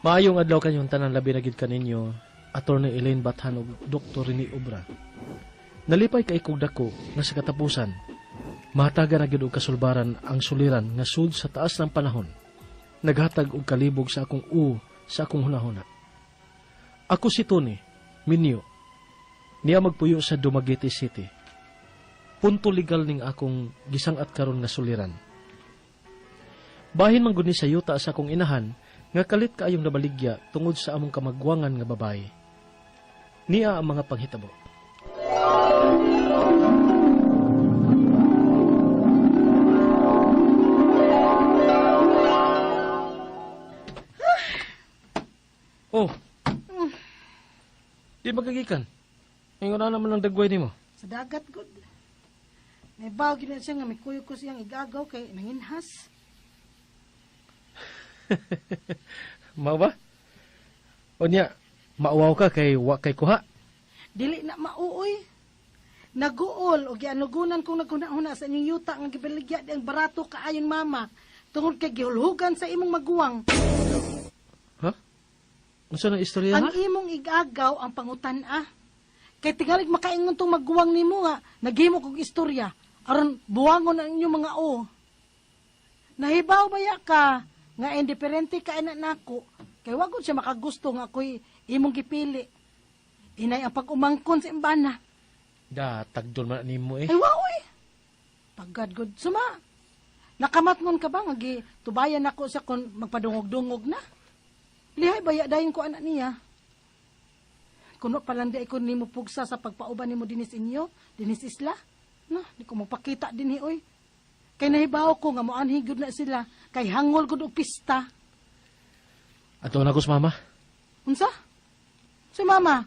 Maayong adlaw kanyong tanan labi na gid kaninyo, Attorney Elaine Bathan ug Dr. Rene Obra. Nalipay kay kog dako nga sa katapusan, mahataga na gid og kasulbaran ang suliran nga sud sa taas ng panahon. Naghatag og kalibog sa akong sa akong hunahuna. Ako si Tony Minyo. Niya magpuyo sa Dumaguete City. Punto legal ning akong gisangat karon nga suliran. Bahin man gud ni sa yuta sa akong inahan nga kalit kaayong nabaligya tungod sa among kamagwangan nga babae. Niya ang mga panghitabo. Oh. Di magagikan. Ngayon na naman ang dagway ni mo. Sa dagat, good. May bago na siya nga may kuyo ko siyang igagaw kay nanginhas. Mao ba? O niya, mauwaw ka kay kay kuha? Dili na mauoy. Naguol o gianugunan kong naghuna-huna sa inyong yuta nga gibaligya di ang barato kaayon mama tungod kay gihulhugan sa imong maguwang. Ha? Unsa nang istorya Ang ha? imong igagaw ang pangutan-a. Kay tingalig makaingon tong maguwang nimo nga naghimo kog istorya aron buwangon ang inyong mga o. Nahibaw baya ka nga indiferente ka ina nako kay wa gud siya makagusto nga ako'y imong gipili. Inay ang pag-umangkon sa imbana. Da, tagdol man nimo eh. Ay wow eh. Pagad gud suma. Nakamatngon ka ba nga tubayan nako sa kon magpadungog-dungog na? Lihay baya dayon ko anak niya. Kuno palang di ko nimo pugsa sa pagpauban nimo dinis inyo, dinis isla. No, di ko mapakita dinhi oy. Kay nahibaw ko nga moanhi gud na sila kay hangol gud og pista. Ato na ko sa mama. Unsa? Si mama.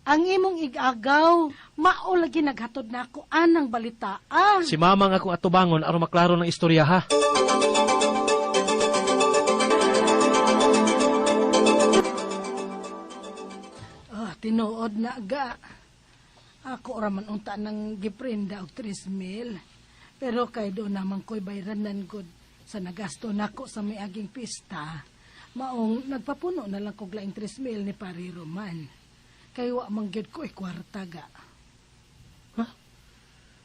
Ang imong igagaw, mao lagi naghatod na ako anang balita. Si mama nga akong atubangon aron maklaro ng istorya ha. Tinuod na ga. Ako raman unta ng giprenda og 3,000. Pero kay do naman ko'y bayranan gud sa nagasto nako sa miaging pista. Maong nagpapuno na lang kog laing 3,000 ni Pari Roman. Kay wa man gyud ko kwarta ga. Ha?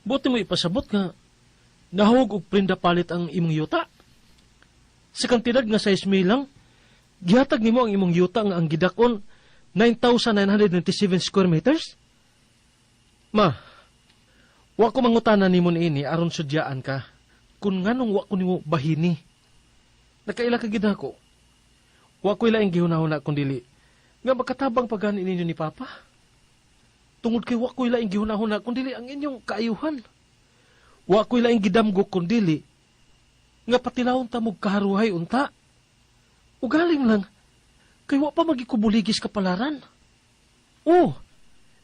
Buti mo ipasabot nga nahug og prenda palit ang imong yuta. Sa kantidad nga 6,000 lang, gihatag nimo ang imong yuta nga ang gidakon 9,997 square meters? Ma, wa ko mangutanan nimo niini aron sudyaan ka. Kung nganong wa ko nimo bahini. Nakaila ka gid ako. Wa ko ilaing gihunahuna kundili nga makatabang pagani ninyo ni Papa. Tungod kay wa ko ilaing gihunahuna kundili ang inyong kaayuhan. Wa ko ilaing gidamgo kundili nga patilawon ta mo kaharuhay unta. Ugaling lang kay wa pa magikubuligis kapalaran. Oh,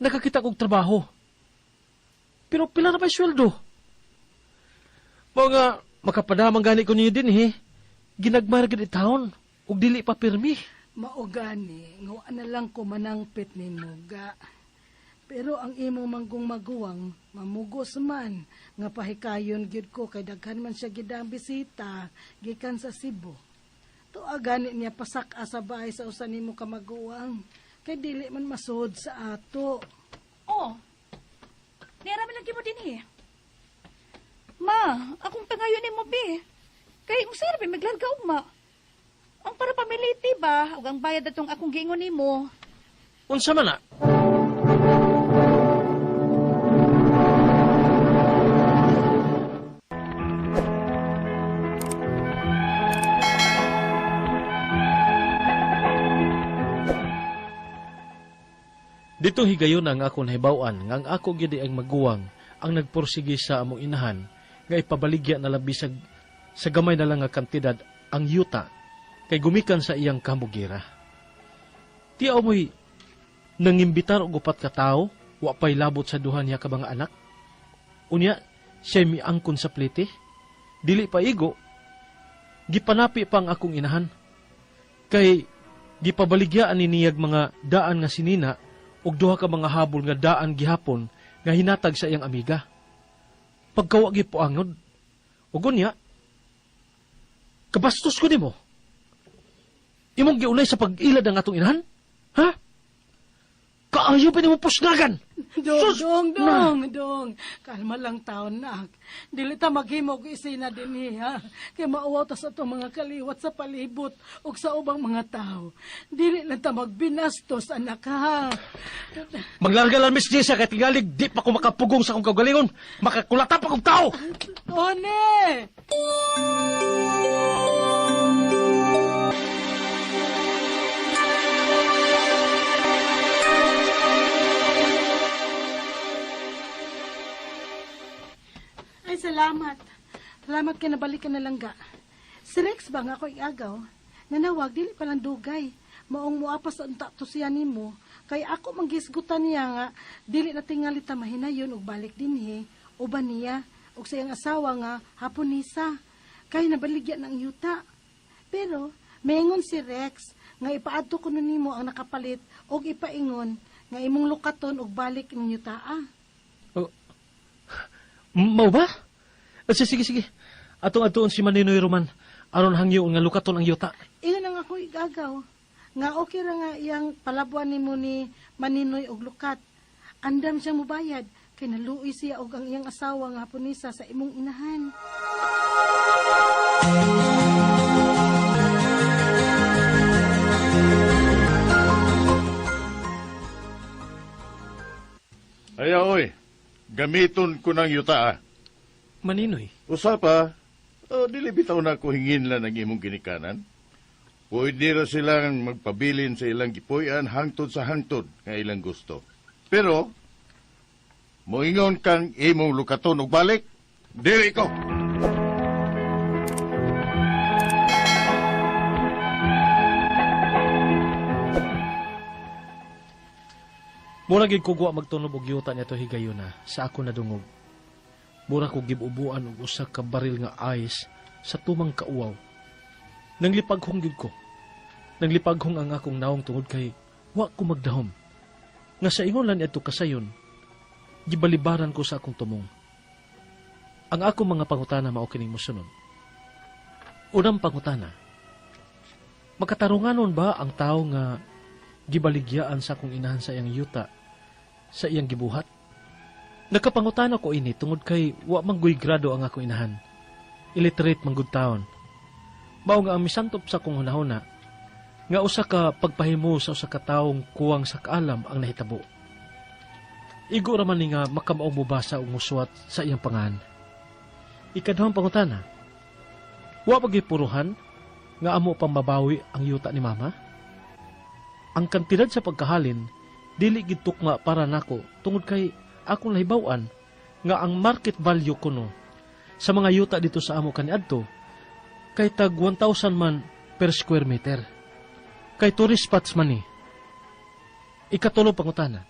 nakakita kog trabaho. Pero pila na pa sweldo? Mga makapadamang gani ko niyo din ginagmar gid taon ug dili pa pirmi. Mao gani, nga na lang ko manangpit nimo ga. Pero ang imo manggong maguwang mamugos man nga pahikayon gyud ko kay daghan man siya gidang bisita gikan sa Cebu. Tuwa gani niya pasak sa bahay sa usan nimo ka maguwang kay dili man masud sa ato. Oh. Niraman lagi mo din Ma, akong tangayon ni mo be. Kay ang sirbe maglarga ma. Ang para pamiliti ba ug ang bayad atong akong giingon nimo. Unsa man na? Dito higayon ang akong nahibawan nga ang ako gidi ang maguwang ang nagpursige sa among inahan nga ipabaligya na labisag sa gamay na lang nga kantidad ang yuta kay gumikan sa iyang kamugira. Tiyaw mo'y nangimbitar og upat ka tao wa pay labot sa duha niya ka mga anak. Unya siya miangkon sa plite. Dili pa igo. Gipanapi pa ang akong inahan. Kay gipabaligyaan ni niyag mga daan nga sinina ug duha ka mga habol nga daan gihapon nga hinatag sa iyang amiga. Pagkawa gi puangod. Ug unya kabastos ko nimo. Imong giulay sa pag-ilad ang atong inahan? Ha? Kaayo pa ni mo pusnagan! Sus! Dong. Kalma lang taon, nak. Dili ta maghimog isina din ha. Kaya mauwaw ta sa itong mga kaliwat sa palibot o sa ubang mga tao. Dili lang ta magbinastos, anak ha. Maglargalan, Miss Jessa, kahit tingalig, di pa ko makapugong sa akong kagalingon. Makakulata pa kong tao! One! Ay, salamat. Salamat ka nabalik ka na lang ga. Si Rex ba nga ako igagaw? Nanawag, dili palang dugay. Maong muapas ang takto siya nimo. Kaya ako manggisgutan niya nga, dili na tingali ta mahinayon og balik din uban niya, og sa iyang asawa nga, hapon nisa. Kaya nabaligyan ng yuta. Pero, mayngon si Rex, nga ipaadto ko nun nimo ang nakapalit, og ipaingon, nga imong lukaton og balik ng yuta Mau ba? Sige. Atong si Maninoy Roman. Aron hangyo nga lukaton ang yuta. Ingon ang ako igagaw. Nga okay ra nga iyang palabuan nimo ni Maninoy og lukat. Andam siyang mubayad. Kay naluoy siya og ang iyang asawa nga punisa sa imong inahan. Ay, oy. Gamiton ko ng yuta, Maninoy? Usapa, dili bitaw na ko hingin lang ng imong ginikanan. Pwede ra silang magpabilin sa ilang gipuyan hangtod sa hangtod nga ilang gusto. Pero, moingon kang imong lukaton og balik, dili ko. Mura gid ko magtunob og yuta niya to higayuna sa ako nadungog. Mura ko gibubuan og usa ka baril nga ice sa tumang kauwaw. Nanglipaghong gid ko. Nanglipaghong ang akong naong tungod kay wa ko magdahom. Nga sa ingon lang ito kasayon, gibalibaran ko sa akong tumong. Ang akong mga pangutana mao kining mosunod. Unang pangutana, makatarunganon ba ang tao nga gibaligyaan sa akong inahan sa iyang yuta sa iyang gibuhat? Nakapangutana ko ini tungod kay wa manggoy grado ang akong inahan. Illiterate manggod taon. Mao nga ang misantop sa akong hunahuna nga usa ka pagpahimo sa usa ka taong kuwang sa kaalam ang nahitabo. Igo ra man ni nga makamaong mubasa o musuwat sa iyang pangan. Ikaduhang pangutana, wa pagipuruhan nga amo pang mabawi ang yuta ni mama? Ang kantidad sa pagkahalin, dili gid tukma para nako tungod kay akong nahibaw-an nga ang market value kuno sa mga yuta dito sa amo kaniadto kay tag 1,000 man per square meter. Kay tourist spots man ni. Ikatulo pangutana.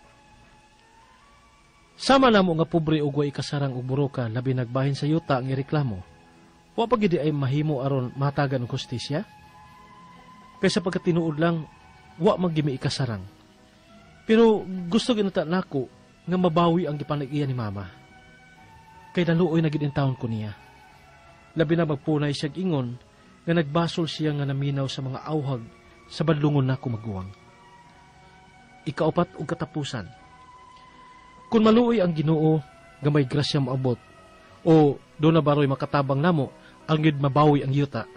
Sama namo nga pobre ug way kasarang og buroka labi nagbahin sa yuta ang ireklamo. Wa pa gid ay mahimo aron matagan og hustisya? Kay sa pagkatinuod lang wa magimi ikasarang. Pero gusto ginata nako nga mabawi ang gipanag-iya ni mama. Kay naluoy na gid in taon ko niya. Labi na magpunay siya ingon nga nagbasol siya nga naminaw sa mga awhag sa badlungon nako maguwang. Ikaapat ug katapusan. Kung maluoy ang Ginoo nga may grasya maabot o do na baroy makatabang namo ang gid mabawi ang yuta,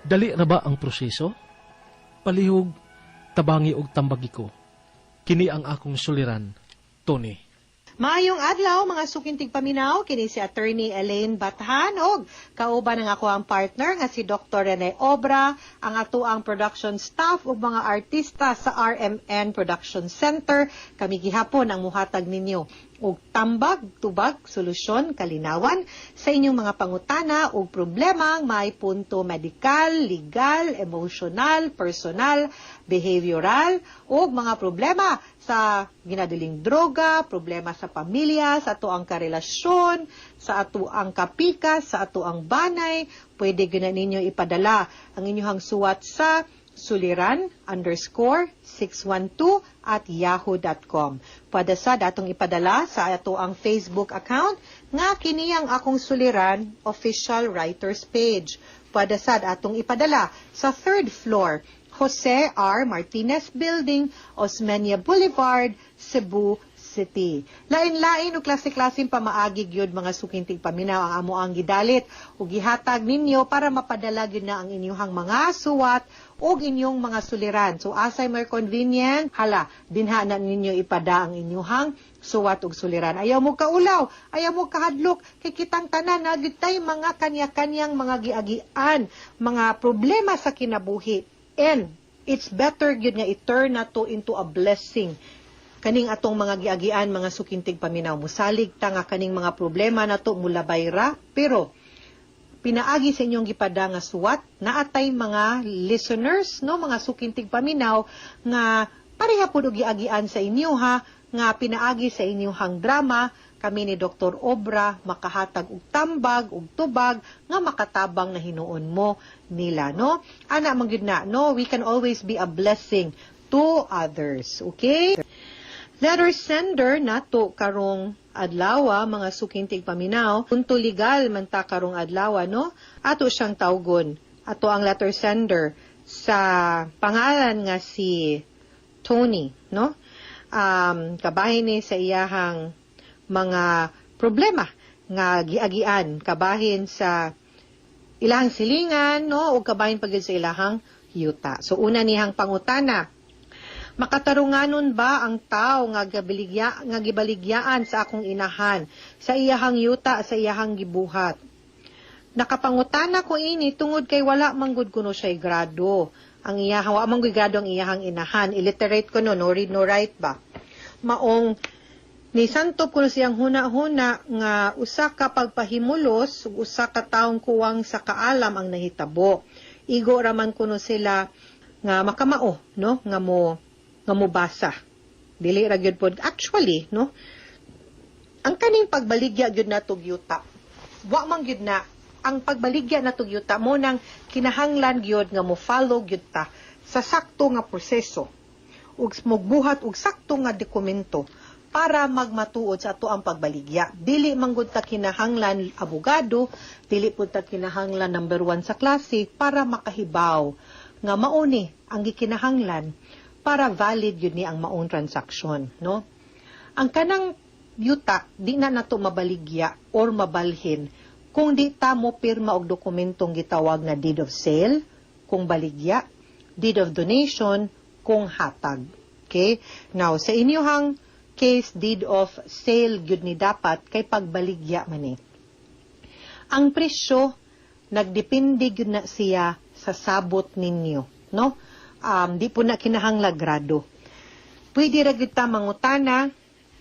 dali ra ba ang proseso? Palihog tabangi og tambagi ko. Kini ang akong suliran, Tony. Maayong adlaw mga sukintig paminaw, kini si Attorney Elaine Bathan og kauban ng ako ang partner nga si Dr. Rene Obra, ang atuang production staff ug mga artista sa RMN Production Center. Kami gihapon ang muhatag ninyo og tambag, tubag, solusyon, kalinawan sa inyong mga pangutana o problemang may punto medikal, legal, emosyonal, personal, behavioral o mga problema sa ginadiling droga, problema sa pamilya, sa ato ang karelasyon, sa ato ang kapikas, sa ato ang banay. Pwede gina ninyo ipadala ang inyong suwat sa suliran_612@yahoo.com. Pwede sa datong ipadala sa ato ang Facebook account nga kiniyang akong suliran official writers page. Pwede sa datong ipadala sa 3rd floor Jose R. Martinez Building, Osmeña Boulevard, Cebu City. Lain-lain o klase-klaseng pamaagig yun mga sukintig paminaw ang amo ang gidalit o gihatag ninyo para mapadala yun na ang inyong mga suwat o inyong mga suliran. So asay may convenient, hala, dinha na ninyo ipada ang inyong suwat o suliran. Ayaw mo kaulaw, ayaw mo kahadlok, kay kitang tanan na gitay mga kanya-kanyang mga giagian, mga problema sa kinabuhi. And it's better yun nga i-turn na to into a blessing. Kaning atong mga giagian, mga sukintig paminaw, musalig ta nga kaning mga problema na to mula bayra, pero pinaagi sa inyong gipada nga suwat, naatay mga listeners, no, mga sukintig paminaw, nga pareha po giagian sa inyo ha, nga pinaagi sa inyong drama, kami ni Dr. Obra, makahatag og tambag, og tubag, nga makatabang na hinuon mo nila, no? Ana, magyud na, no? We can always be a blessing to others, okay? Letter sender nato karong adlaw mga sukintig paminaw, punto legal man ta karong adlaw, no? Ato siyang tawgon. Ato ang letter sender sa pangalan nga si Tony, no? Kabahin ni sa iyahang mga problema nga giagian, kabahin sa ilahang silingan, no? O kabahin pagid sa ilahang yuta. So una nihang pangutana, makatarunganon ba ang tao nga gibaligyaan sa akong inahan, sa iyahang yuta, sa iyahang gibuhat? Nakapangutana ko ini tungod kay wala manggod kuno siya grado. Ang iyahang, wa manggod grado ang iyahang inahan. Illiterate ko no read no write ba? Maong ni santop kuno siyang huna-huna nga usa ka pagpahimulos, usa ka taong kuwang sa kaalam ang nahitabo. Igo raman kuno sila nga makamao, no? Nga mo basa. Dili ra gyud pod actually, no? Ang kaning pagbaligya gyud natog yuta. Wa man gyud na ang pagbaligya natog yuta mo nang kinahanglan gyud nga mo follow gyud ta sa sakto nga proseso. Ug mogbuhat og sakto nga dokumento para magmatuod sa ato ang pagbaligya. Dili man gud ta kinahanglan abogado, dili pud ta kinahanglan number 1 sa klase para makahibaw nga mauni ang gikinahanglan para valid yun ni ang maong transaction, no? Ang kanang yuta, di na nato mabaligya or mabalhin kung di ta mo pirma og dokumentong gitawag na deed of sale, kung baligya, deed of donation, kung hatag. Okay? Now, sa inyong case, deed of sale gyud ni dapat kay pagbaligya man eh. Ang presyo, nagdepende gyud na siya sa sabot ninyo, no? Di po na kinahanglan grado. Pwede ra gyud ta mangutana,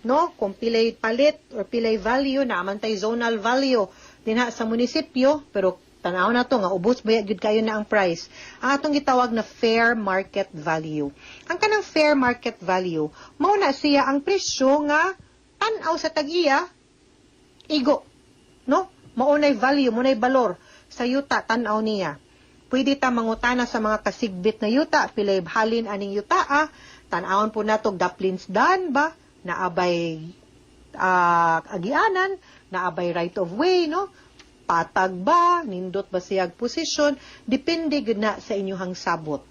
no, kung pilay palit or pilay value na amantay zonal value dinha sa munisipyo, pero tanaw na to nga ubos ba gyud kayo na ang price. Ang atong gitawag na fair market value. Ang kanang fair market value, mao na siya ang presyo nga tan-aw sa tag-iya igo, no? Mao nay value, mao nay balor sa yuta tan-aw niya. Pwede ta mangutana sa mga kasigbit na yuta, pilay halin aning yuta, tan-awon po natog daplins dan ba, naabay agianan, naabay right of way, no? Patag ba, nindot ba siyag posisyon, depende gud na sa inyong sabot.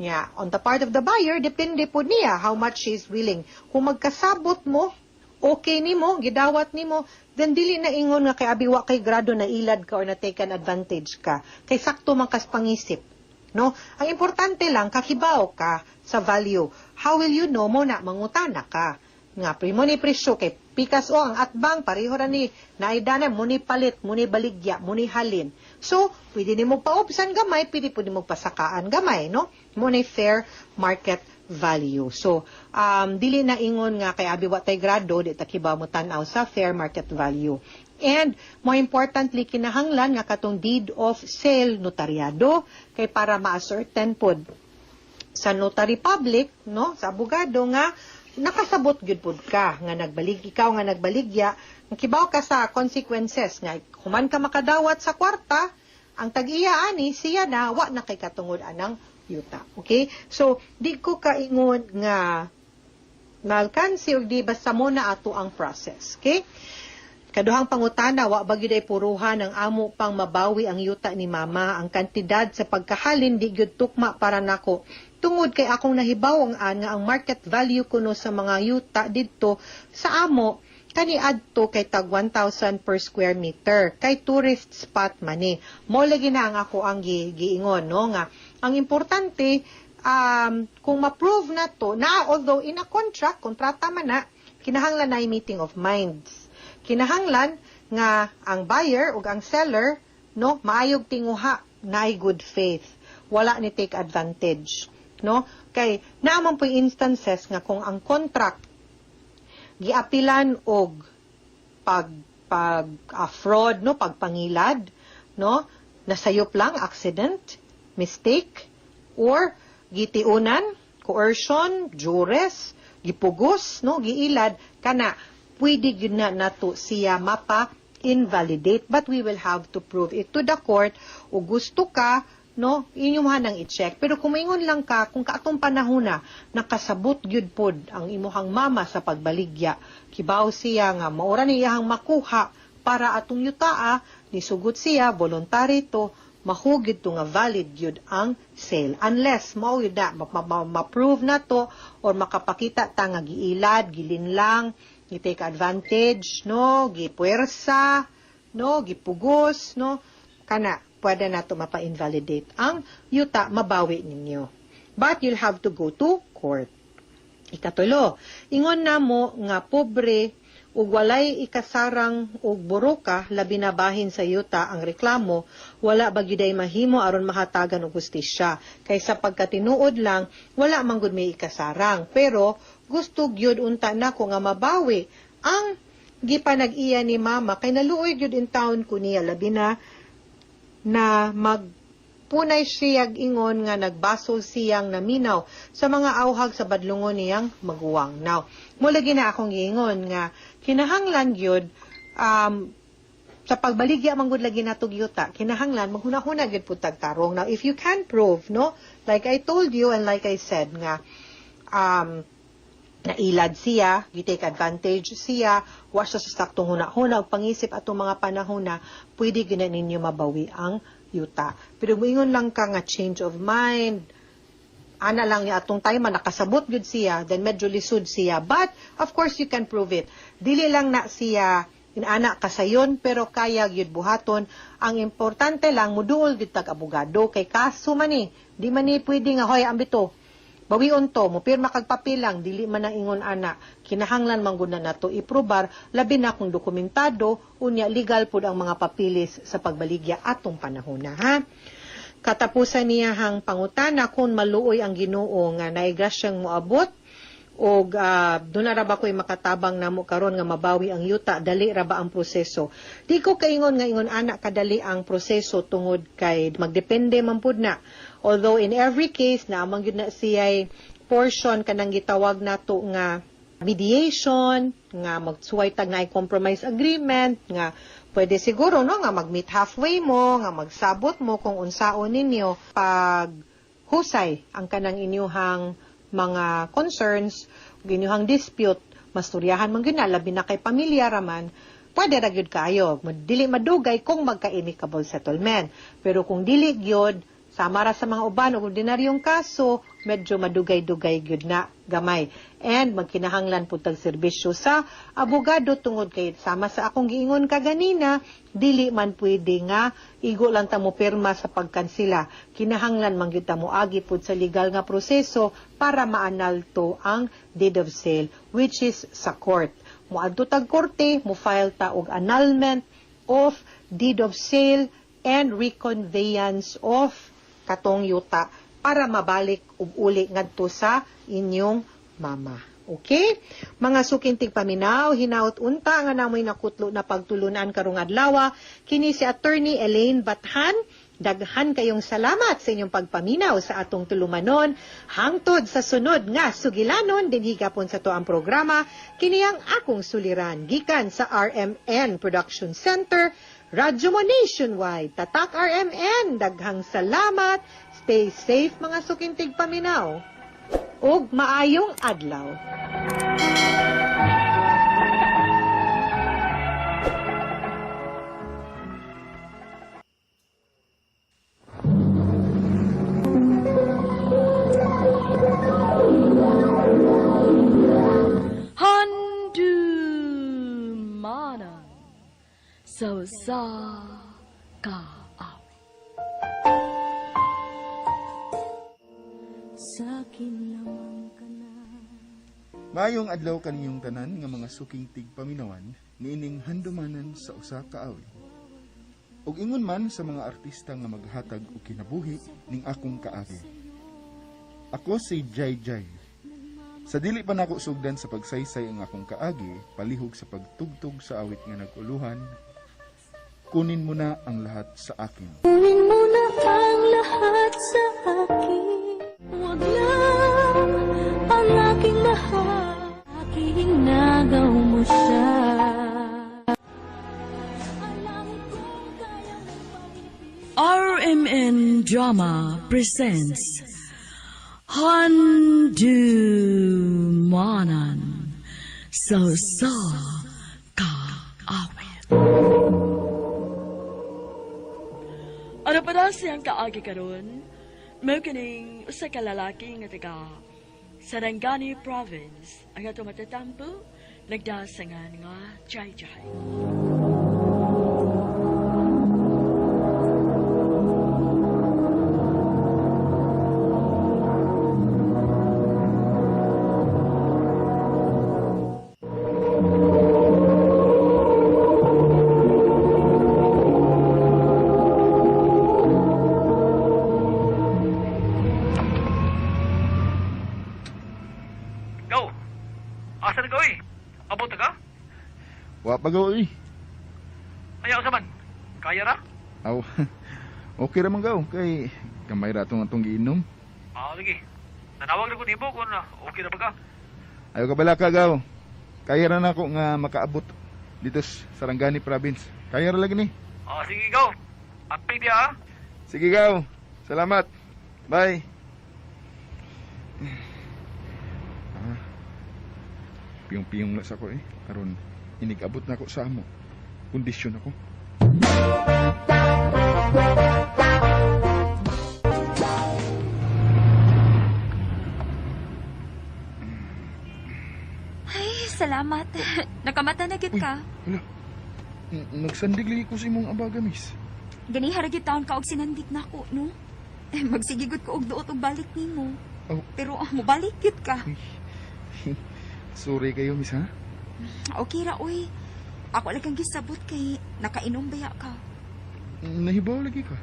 Yeah, on the part of the buyer, depende po niya how much she is willing. Kung magkasabot mo, okay nimo, gidawat nimo, then dili na ingon nga kay abiwa kay grado na ilad ka or na taken advantage ka. Kay sakto man kas pangisip, no? Ang importante lang kakibaw ka sa value. How will you know mo na mangutana ka? Nga primo ni presyo kay pikas o ang atbang pareho ra ni naidana mo ni palit, mo ni baligya, mo ni halin. So, pwede nimo paubsan gamay, pwede po nimo pasakaan gamay, no? Mo ni fair market value. So, dili na ingon nga kay abi wa tay grado, di ta kibaw mo tan-aw sa fair market value. And, more importantly, kinahanglan nga katong deed of sale notaryado, kay para ma-ascertain pod sa notary public, no, sa abogado nga, nakasabot gyud pod ka, nga ikaw nga nagbaligya, kibaw ka sa consequences, nga human ka makadawat sa kwarta, ang tag-iya ani, siya na, wa na kay katungod anang yuta. Okay? So, di ko kaingon nga nalkansi o di basta mo na ato ang process. Okay? Kaduhang pangutana, wa ba gyud ay puruhan ang amo pang mabawi ang yuta ni mama, ang kantidad sa pagkahalin di gyud tukma para nako. Tungod kay akong nahibaw nga ang market value kuno sa mga yuta didto sa amo kani adto kay tag 1,000 per square meter kay tourist spot man ni. Mo lagi na ang ako ang giingon no nga ang importante kung ma-prove na to na although in a contract kontrata man na kinahanglan na meeting of minds. Kinahanglan nga ang buyer ug ang seller no maayog tinguha naay good faith. Wala ni take advantage, no? Kay naamang po instances nga kung ang contract giapilan og fraud, no, pagpangilad, no, nasayop lang accident, mistake, or gitiunan, coercion, duress, gipugos, no, giilad kana pwede gyud na nato siya mapa-invalidate, but we will have to prove it to the court. O gusto ka, no, inyuhan nang i-check. Pero kung maingon lang ka, kung kaatong panahon na, nakasabot gyud pod ang imuhang mama sa pagbaligya, kibaw siya nga, maura ni iyahang makuha para atong yutaa, nisugot siya, voluntary to, mahugid to nga valid gyud ang sale. Unless, mao yun na, ma-prove na to, or makapakita ta nga giilad, gilinlang, gi-take advantage, no, gipuwersa, no, gipugos, no, kana, pwede na ito mapa-invalidate ang yuta, mabawi ninyo. But you'll have to go to court. Ikatulo, ingon na mo nga pobre ug walay ikasarang ug buruka labi na bahin sa yuta ang reklamo, wala ba gyuday mahimo aron mahatagan og hustisya. Kaysa pagkatinuod lang, wala man gud may ikasarang. Pero gusto gyud unta nako nga mabawi ang gipanag-iya ni mama kay naluoy gyud in town ko niya labi na magpunay siyag ingon nga nagbasol siyang naminaw sa mga awhag sa badlungon niyang maguwang. Now, mula gina akong giingon nga kinahanglan gyud sa pagbaligya manggod lagi nato gyuta, kinahanglan maghuna-huna gyud pud tagtarong. Now, if you can prove, no, like I told you and like I said nga nailad siya, you-take advantage siya, wa siya sa saktong huna-huna, o pangisip atong mga panahon na pwede gina ninyo mabawi ang yuta. Pero moingon lang ka nga change of mind, ana lang niya atong time, nakasabot yun siya, then medyo lisod siya. But, of course, you can prove it. Dili lang na siya inana kasayon, pero kaya yun buhaton. Ang importante lang, muduol yun tag-abogado, kay kaso man di man pwede nga, hoy, ambito, bawion to, mo pirma kag papilang, dili man ang ingon ana, kinahanglan manggod na nato iprobar, labi na kung dokumentado, unya legal pud ang mga papilis sa pagbaligya atong panahon na, ha? Katapusan niya hang pangutana kung maluoy ang Ginoo nga naigrasyang moabot, o doon na ra ba ko'y makatabang na mo karon nga mabawi ang yuta, dali ra ba ang proseso? Di ko kaingon nga ingon ana kadali ang proseso tungod kay magdepende man pud na. Although in every case na amang yun na siya'y portion kanang gitawag nato nga mediation, nga magsuway tag na compromise agreement, nga pwede siguro no nga mag-meet halfway mo, nga magsabot mo kung unsaon ninyo pag husay ang kanang inyuhang mga concerns, inyuhang dispute, masturyahan man gyud na labi na kay pamilya raman, pwede ra gyud kayo. Dili madugay kung magka-amicable settlement. Pero kung dili gyud, sama ra sa mga uban o ordinaryong kaso, medyo madugay-dugay gyud na gamay. And magkinahanglan pud tag serbisyo sa abogado tungod kay sama sa akong giingon kaganina, dili man pwede nga igo lang ta mo pirma sa pagkansila. Kinahanglan man gyud ta mo agi pud sa legal nga proseso para maanalto ang deed of sale, which is sa court. Moadto tag korte, mo file ta og annulment of deed of sale and reconveyance of katong yuta para mabalik ug uli ngadto sa inyong mama. Okay? Mga sukintig paminaw, hinaut unta nga namoy nakutlo na pagtulunan karong adlaw. Kini si Attorney Elaine Bathan. Daghan kayong salamat sa inyong pagpaminaw sa atong tulumanon. Hangtod sa sunod nga sugilanon dinhi gapon sa to ang programa. Kini ang akong suliran gikan sa RMN Production Center. Radyo mo nationwide, Tatak RMN, daghang salamat, stay safe mga sukintig paminaw, ug maayong adlaw. sa kaawit. Sakin lamang ka na. Maayong adlaw kaniyong tanan nga mga suking tigpaminawan niining handumanan sa usa ka awit. Ug ingon man sa mga artista nga maghatag og kinabuhi ning akong kaagi. Ako si Jai Jai. Sa dili pa nako sugdan sa pagsaysay ang akong kaagi, palihog sa pagtugtog sa awit nga naguluhan, kunin mo na ang lahat sa akin. Kunin mo na ang lahat sa akin. Huwag lang ang aking mahal. Aking nagaw mo siya. RMN Drama presents Handumanan sa kaawit. Ano pa daw siyang kaagi karon? May kining usa ka lalaki nga taga Sarangani Province ang ato matatampo nagdasangan nga Jai Jai. Go! Asa na gawin? Abot na ka? Wa pa gaw Ayaw sa man. Kaya ra? Aw. Okay ra man gaw kay kamay ra atong giinom. Sige. Nanawag na ko ni Bo kung okay na ba ka? Ayo ka bala ka gaw. Kaya ra nako nga makaabot dito sa Sarangani Province. Kaya ra lagi ni. Sige, go. Apig dia, ha? Sige gaw. Salamat. Bye. Piyong-piyong na sa ko karon inigabot na ko sa amo. Kondisyon ako. Ay, salamat. Nakamata na gid ka. Wala. Nagsandig lagi ko sa imong abaga, miss. Gani haragit taon ka og sinandik na ako, no? Magsigigod ko og duot og balik nimo. Oh. Pero mo balik gid ka. Sorry kayo, miss, ha? Okay ra oy. Ako lang kang gisabot kay nakainom baya ka. Nahibaw lagi ka.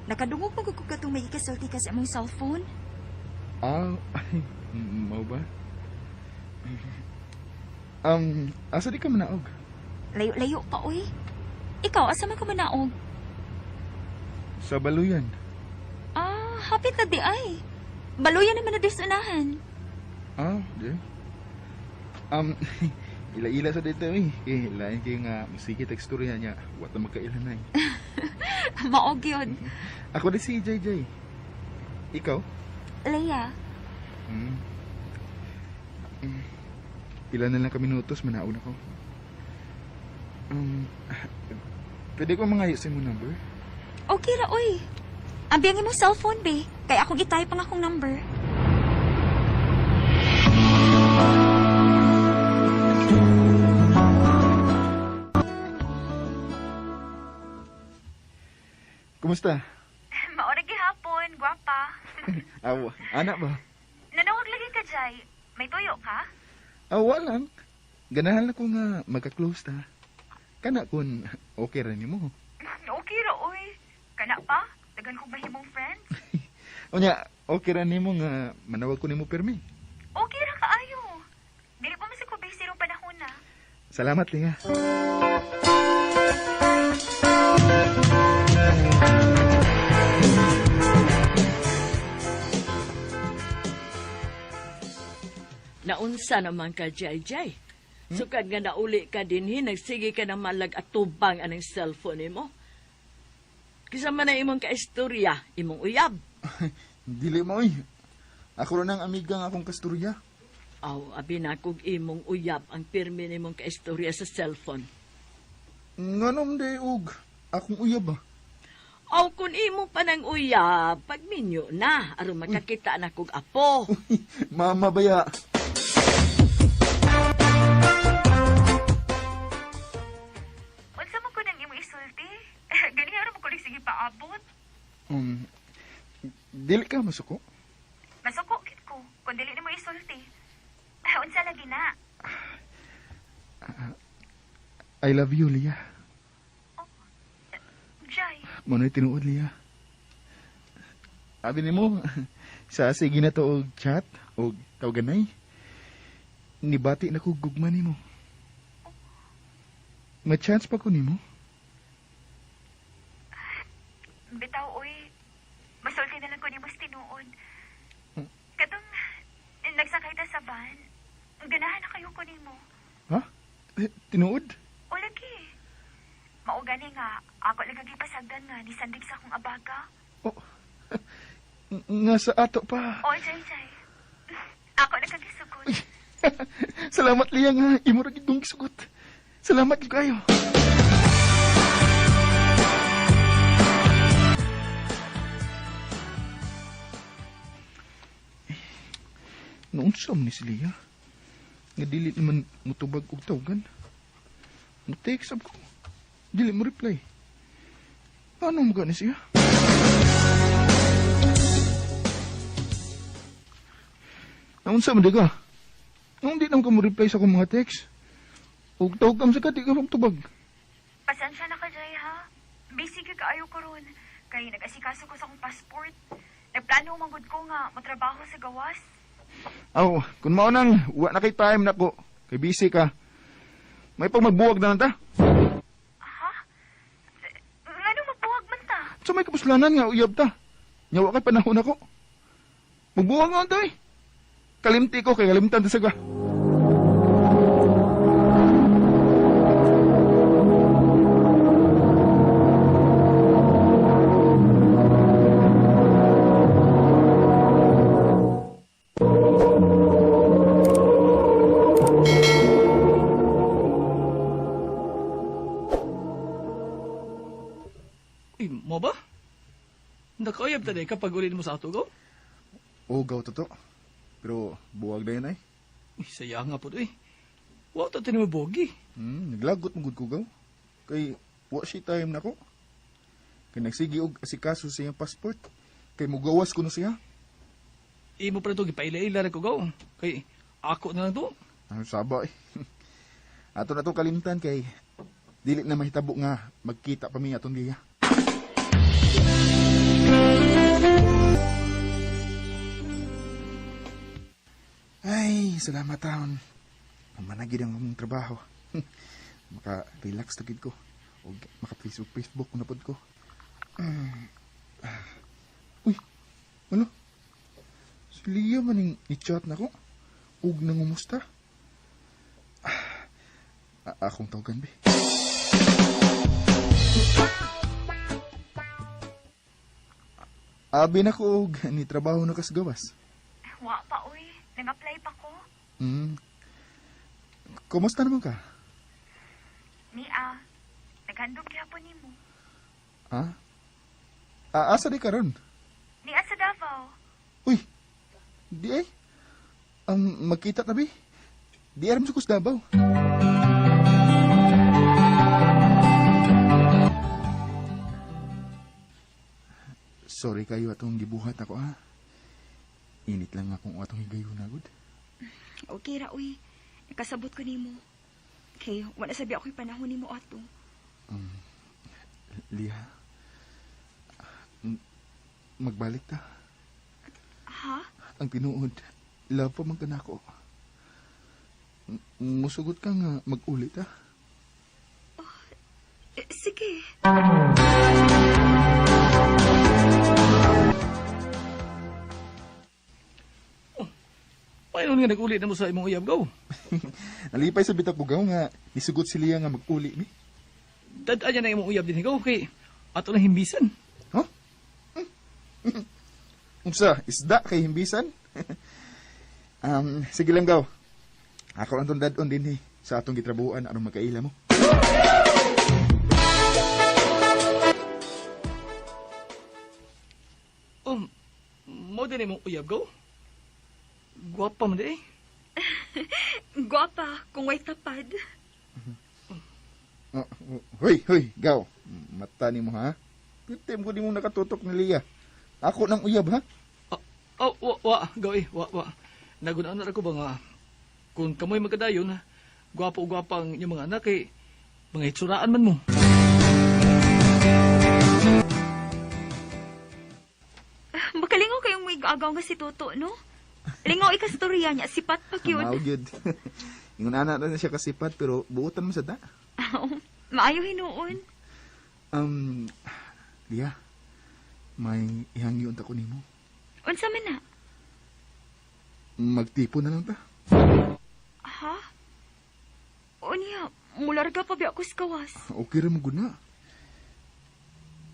Nakadungog pa ko katong may ikasulti ka sa imong cellphone. Ay, mau ba? Asa di ka manaog? Layo-layo pa oy. Ikaw asa man ka manaog? Sa baluyan. Hapit na di ay. Baluyan naman na disunahan. Di. Ila-ila sa dito lain kayo nga sige teksturya niya. Wata magkailan na Maog yun. Ako di si JJ. Ikaw? Leia. Pila na lang ka minutos, manaon ako. Pwede ko mangayo sa imong number? Okay ra oy. Ambiyangin mo cellphone be. Kaya akong itype ang akong number. Kumusta? Maorag gihapon, gwapa. Anak ba? Nanawag lagi ka, Jai. May tuyo ka? Walang. Ganahan na ko nga magka-close ta. Kana kun okay ra nimo. Okay ra, oy. Kana pa? Dagan kong mahimong friends. Unya, okay ra nimo nga manawag ko nimo permi. Okay ra kaayo. Dili pa masig ko busy rong panahon na. Salamat linga. Naunsa naman ka, Jai Jai. Sukad nga nauli ka dinhi, nagsige ka ng malag at tubang anang cellphone mo. Kisama na imong kaistorya, imong uyab. Dili mo Ako rin ang amiga nga akong kasturya. Abi na kog imong uyab ang pirmi nimong kaistorya sa cellphone. Nganom de og akong uyab ba? Kung imong panang uyab, pagminyo na, aron makakita na kog apo. Mama baya. Unsa man ko nang Dili ka masuko? Masuko kit ko, kung dili ni mo isulti. Unsa lagi na? I love you, Lia. Jay, Mano'y tinuod, Lia. Abi ni mo, sa sige na to og chat, og tawaganay. Nibati na ko gugma ni mo. Ma-chance pa ko ni mo? bitaw uy. Masulti na lang ko ni mo tinuod. Katong nagsakay ta sa van, ganahan na kayo ko ni mo. Ha? Tinuod? O lagi. Maugani nga, ako lang pasagdan nga ni sandig sa akong abaga. Oh, nga sa ato pa. O, Jay. Ako nagkagisugod. Salamat, Lia, nga. Imo ra gid kong gisugot. Salamat gid kayo. Noon sa ni si Lia. Nga dili naman mutubag og tawagan. Mo-text ko. Dili mo reply. Paano mo gani siya? Naunsa man di ka? Nung di naman ka mo reply sa akong mga text. Huwag tawag kam sa ka, di ka magtubag. Pasensya na ka, Jay, ha? Busy ka kaayo ko ron. Kaya nag-asikaso ko sa akong passport. Nagplano manggod ko nga, matrabaho sa gawas. Aw, kung maunang, wa na kay time na ko. Kay busy ka. May pang magbuwag na lang ta. Ha? Ano magbuwag man ta? Sa may kapuslanan nga, uyab ta. Nyawa kay panahon ako. Magbuwag nga ta eh. Kalimti ko, kay kalimtan ta sa ka. Mo ba? Nakayab ta kapag ulit mo sa ato gaw? Oo, gaw to. Pero buwag na yun ay. Saya nga po to eh. Wa ta tinimo bogi. Naglagot mo gud ko gaw. Kay wa si time na ko. Kay nagsigi og asikaso sa iyang passport. Kay mugawas ko na siya. Imo pa to gipaila-ila ra ko gaw. Kay ako na lang to. Ang saba eh. Ato na to kalimtan kay dili na mahitabo nga magkita pa mi atong diya. Ay, salamat taon. Managid ang among trabaho. Maka-relax tagid ko. O maka-Facebook ko na pod ko. Uy, ano? Si Lia maning i-chat na ko. Ug nangumusta. Akong tawagan, be. Abi na ko og ni trabaho na kas gawas. Wa pa, uy. Nag-apply pa ko. Kumusta naman ka? Naghandog gyapon nimo. Ha? Asa di ka ron? Nia sa Davao. Uy, di ay. Magkita na, be. Di aram sa Davao. Sorry kayo atong gibuhat ako, ha? Init lang akong atong higayon na, good. Okay ra, uy. Nakasabot ko nimo. Kay, wala sabi ako'y panahon nimo ato. Lia, magbalik ta. Ha? Ang tinuod, love pa man ka na ako. Musugot ka nga mag-ulit, ha? Sige. Paano nga nag-ulit na mo sa imong uyab gaw? Nalipay sa bitak bugaw nga, nisugot si Lia nga mag-uli, mi. Tadaan na imong uyab din gaw kay ato na himbisan. Huh? Unsa, isda kay himbisan? Sige lang gaw. Ako ang tundad-on din sa atong gitrabuan anong magkaila mo. Mo din imong uyab gaw? Guwapa mo di eh. Guwapa, kung way tapad. Hoy, gaw. Mata ni mo, ha? Pitim ko di mo nakatutok ni Lia. Ako nang uyab, ha? Oh, wa, gawi, wa. Nagunaan na ako ba nga, kung kamoy magkadayon, gwapo-gwapa ang inyong mga anak, mga itsuraan man mo. Makalingaw kayong may agaw nga si Toto, no? Lingaw ikastorya niya, sipat pa cute. Mao gyud. Ingon ana na siya kasipat pero buutan mo sa ta. Maayo hinuon. Lia. May ihangyo unta ko nimo. Unsa man na? Magtipon na lang ta. Ha? Unya, mularga pa biya ako sa kawas. Okay ra mo gud na.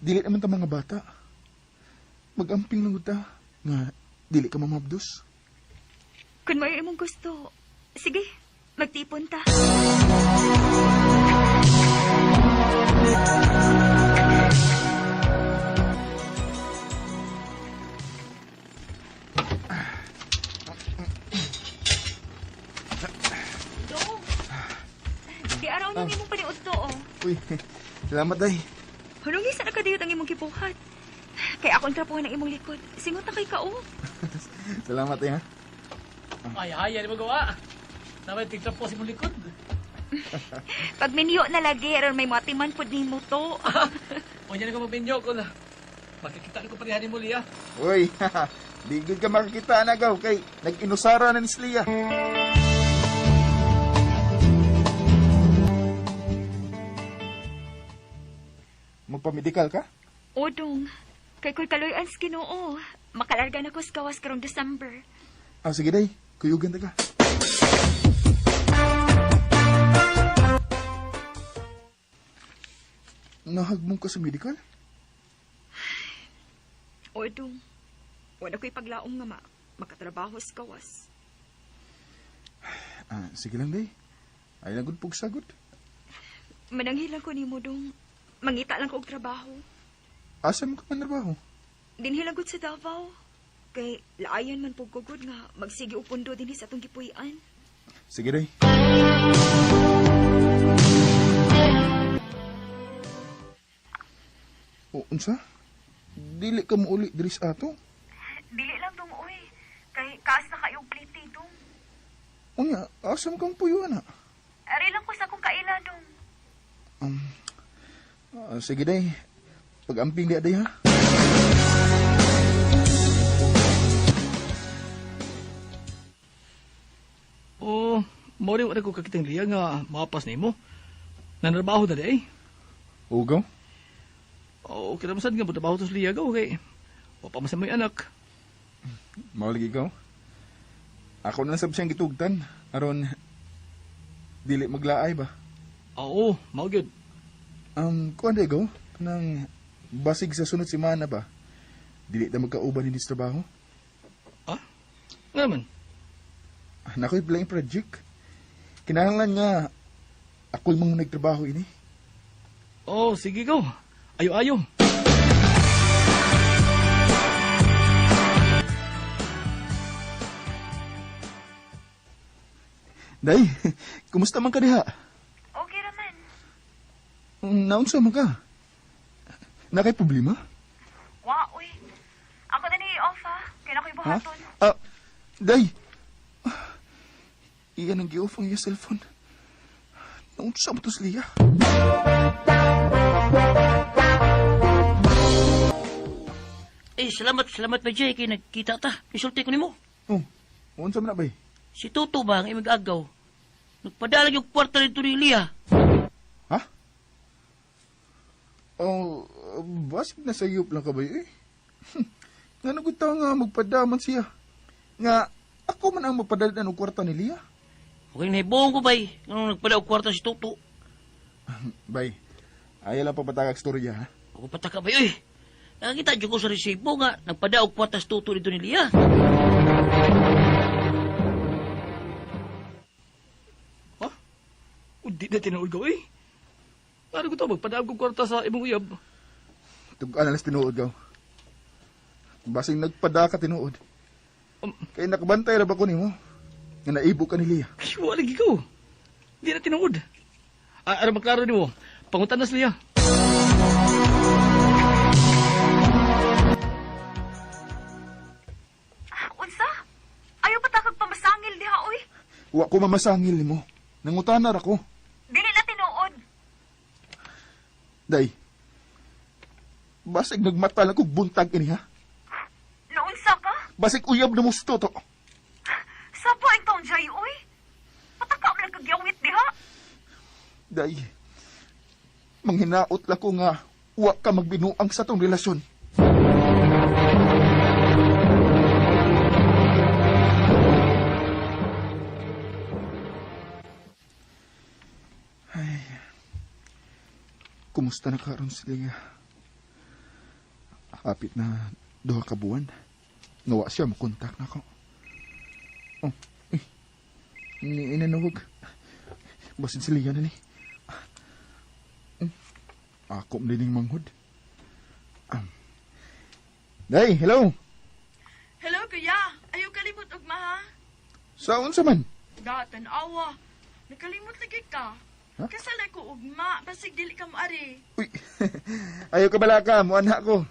Dili naman ta mga bata. Magamping lang gud ta nga dili ka mamabdos. Kung may imong gusto, sige, magtipon ta. Dong, di araw nang imong paniud to, oh. Uy, salamat day. Hulungi sa nakadiyot ang imong kibuhat. Kaya akong trapuhan ang imong likod. Singot na kay kao. Salamat ha. Ay, di magawa. Naway tigtrap po si mong likod. Pag minyo na lagi, aron may matiman po ni mo to. O yan ko mabinyo ko na. Makikita ko parihan ni Muli, Uy, di gud ka makakita na gaw kay nag-inusara na ni Slia. Magpamedikal ka? Odong, kay ko'y kaloy-an sa Ginoo. Makalarga na ko sa kawas karong December. Sige day, kuyugan ta ka. Nahagmong ka sa medical? Odong, wala ko'y paglaong nga makatrabaho sa kawas. Sige lang day. Ay lang gud pugsagot. Mananghilang ko ni mo, Dong. Mangita lang ko og trabaho. Asa mo ka man trabaho? Dinhilagot sa Davao. Kay laayan man pug kugod nga magsigi og pundo dinhi sa atong gipuy-an. Sige day. Unsa? Dili ka mo uli diri sa ato? Dili lang dong uy. Kay kaas na kayo pliti dong. Unya, asa mo kang puyo na? Ari lang ko sa akong kaila dong. Sige day. Pag-amping di aday ha. Oh, mo rin wala ko kakitang liya nga mapas na mo. Nanarbaho na di Ugaw? Oh, kira masad nga trabaho to sa liya gaw kay. Wapa man sa may anak. Maulig ikaw? Ako na sab siyang gitugtan. Aron, dili maglaay ba? Oo, mao gyud. Kuan day go? Nang basig sa sunod semana ba? Dili na magkauban hindi sa trabaho? Nga man. Nako'y playing project. Kinahanglan nga ako'y mga nagtrabaho ini. Oh, sige gaw. Ayo-ayo. Day, kumusta man ka diha? Okay raman. Naunsa man ka? Nakay problema? Wa uy. Ako na ni off ha. Kaya na ko'y buhaton. Day! Iyan ang gi-off ang iya cellphone. Naunsa mo to Slia? Salamat ba Jay, kay nagkita ta. Isulti ko nimo. Oh, unsa man na bay? Si Tuto ba ang imig agaw? Nagpadalag yung kwarta nito ni Lia. Ha? Oh, basig na sayop lang ka ba eh? Nga nagutaw nga magpadaman siya. Nga, ako man ang magpadalan ng kwarta ni Lia. Okay, nahibuong ko bay. Nung nagpadalag kwarta si Tuto. Bay, ayaw lang papatagag storya ha? Ako pataka bay, uy. Nakakita dyan ko sa resibo nga, nagpadaog kwarta si Tuto nito ni Lia. Di na tinuod gaw eh. Ano ko to, magpadaog kong kwarta sa imong uyab. Tugaan alas tinuod gaw. Basing nagpada ka tinuod. Kaya nakabantay ra ba ko nimo? Nga naibo ka ni Lia. Ay, wala lagi ko. Di na tinuod. Ano maklaro ni mo? Pangutan na siya. Wa ko mamasangil nimo. Nangutanar ako. Dili na tinuod. Day. Basig nagmata lang kog buntag ini ha. Naunsa ka? Basig uyab na musto to. Sapa ang taon, Jay, uy. Pataka mo lang kagyawit, diha? Day. Manghinaot la ko nga wa ka magbinuang sa tong relasyon. Ay. Kumusta na karon si Leah? Hapit na 2 ka buwan. Ngawa siya makontak na ako. Oh, inanawag. Basin si Leah na ni. Ako mlining manghod. Day, hello. Hello, kuya. Ayaw kalimot og maha. Saon sa man? Gatan awa. Nakalimot lagi ka. Ha? Kasala ko ugma, basig dili ka maari. Uy, ayaw ka bala ka, muanha ko.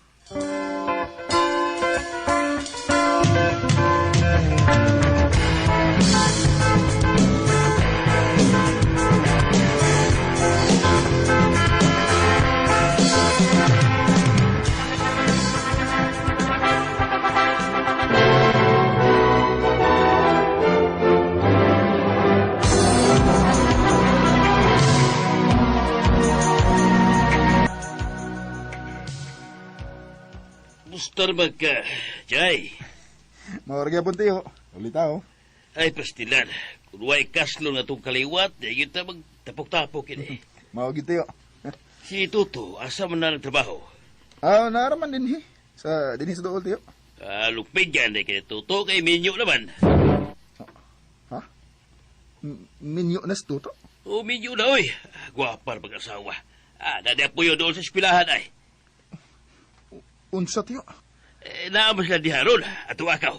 Mustar ka, Jay. Mawarga po tayo. Ulita oh. Ay, pastilan. Kung wa'y kaslo na itong kaliwat, yun ta magtapok-tapok yun eh. Mawagin tayo. Si Tuto, asa man na nagtrabaho? Naaraman din sa sa dool tayo. Lupig yan eh, kaya Tuto kay Minyo naman. Ha? Minyo na si Tuto? O Minyo na, oy. Gwapar pag-asawa. Nadiap po yun doon sa eskwelahan ay. Unsa tayo? Naamas lang diharon, ato akaw.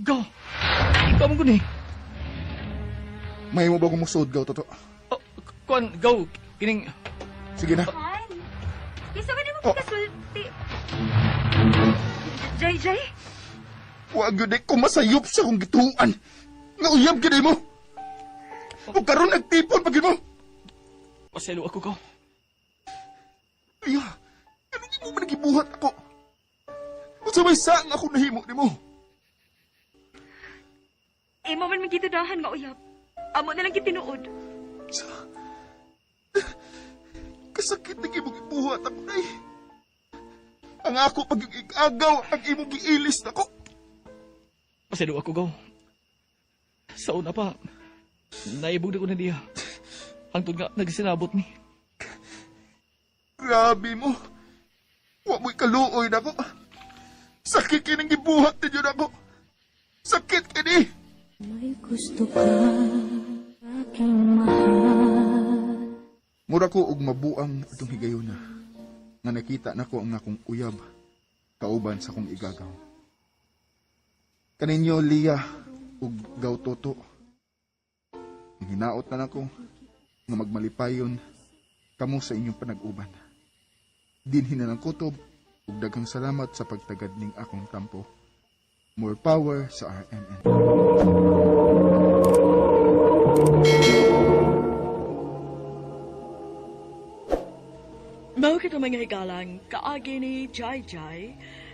Gaw. Ikaw mo guni. May mo ba kumusod gaw, Toto? Kuan, gaw. Kining... Sige na. Han, kisa ka mo Oh. kasulti. Jay? Huwag yun ko masayop sa kong gituan. Nga uyab ka mo. O karon nagtipon pagin mo. Paselo ako, gaw. Iya, anong imo man nagibuhat ako? Unsa may saang ako nahimo nimo? Imo man magitudahan nga uyab. Amo na lang gitinuod. Kasakit na imong ibuhat ako nay. Ang ako pag-agaw, ang imong giilis na ko. Paselo ako, gaw. Sa una pa, naibog na ko na diya. Hangtod nga, nagsinabot ni. Grabe mo. Huwag mo'y kaluoy na ko. Sakit kinang gibuhat ninyo na ko. Sakit kini. May gusto ka, aking mahal. Mura ko og mabuang itong higayon na. Nga nakita na ko ang akong uyab. Kauban sa kong igagaw. Kaninyo, Lia, ug gaw Toto. Hinaot na nako nga magmalipayon kamo sa inyong panag-uban. Dinhin na ng kutob ug daghang salamat sa pagtagad ning akong tampo. More power sa RMN. Mao kita mga higalang kaagi ni Jai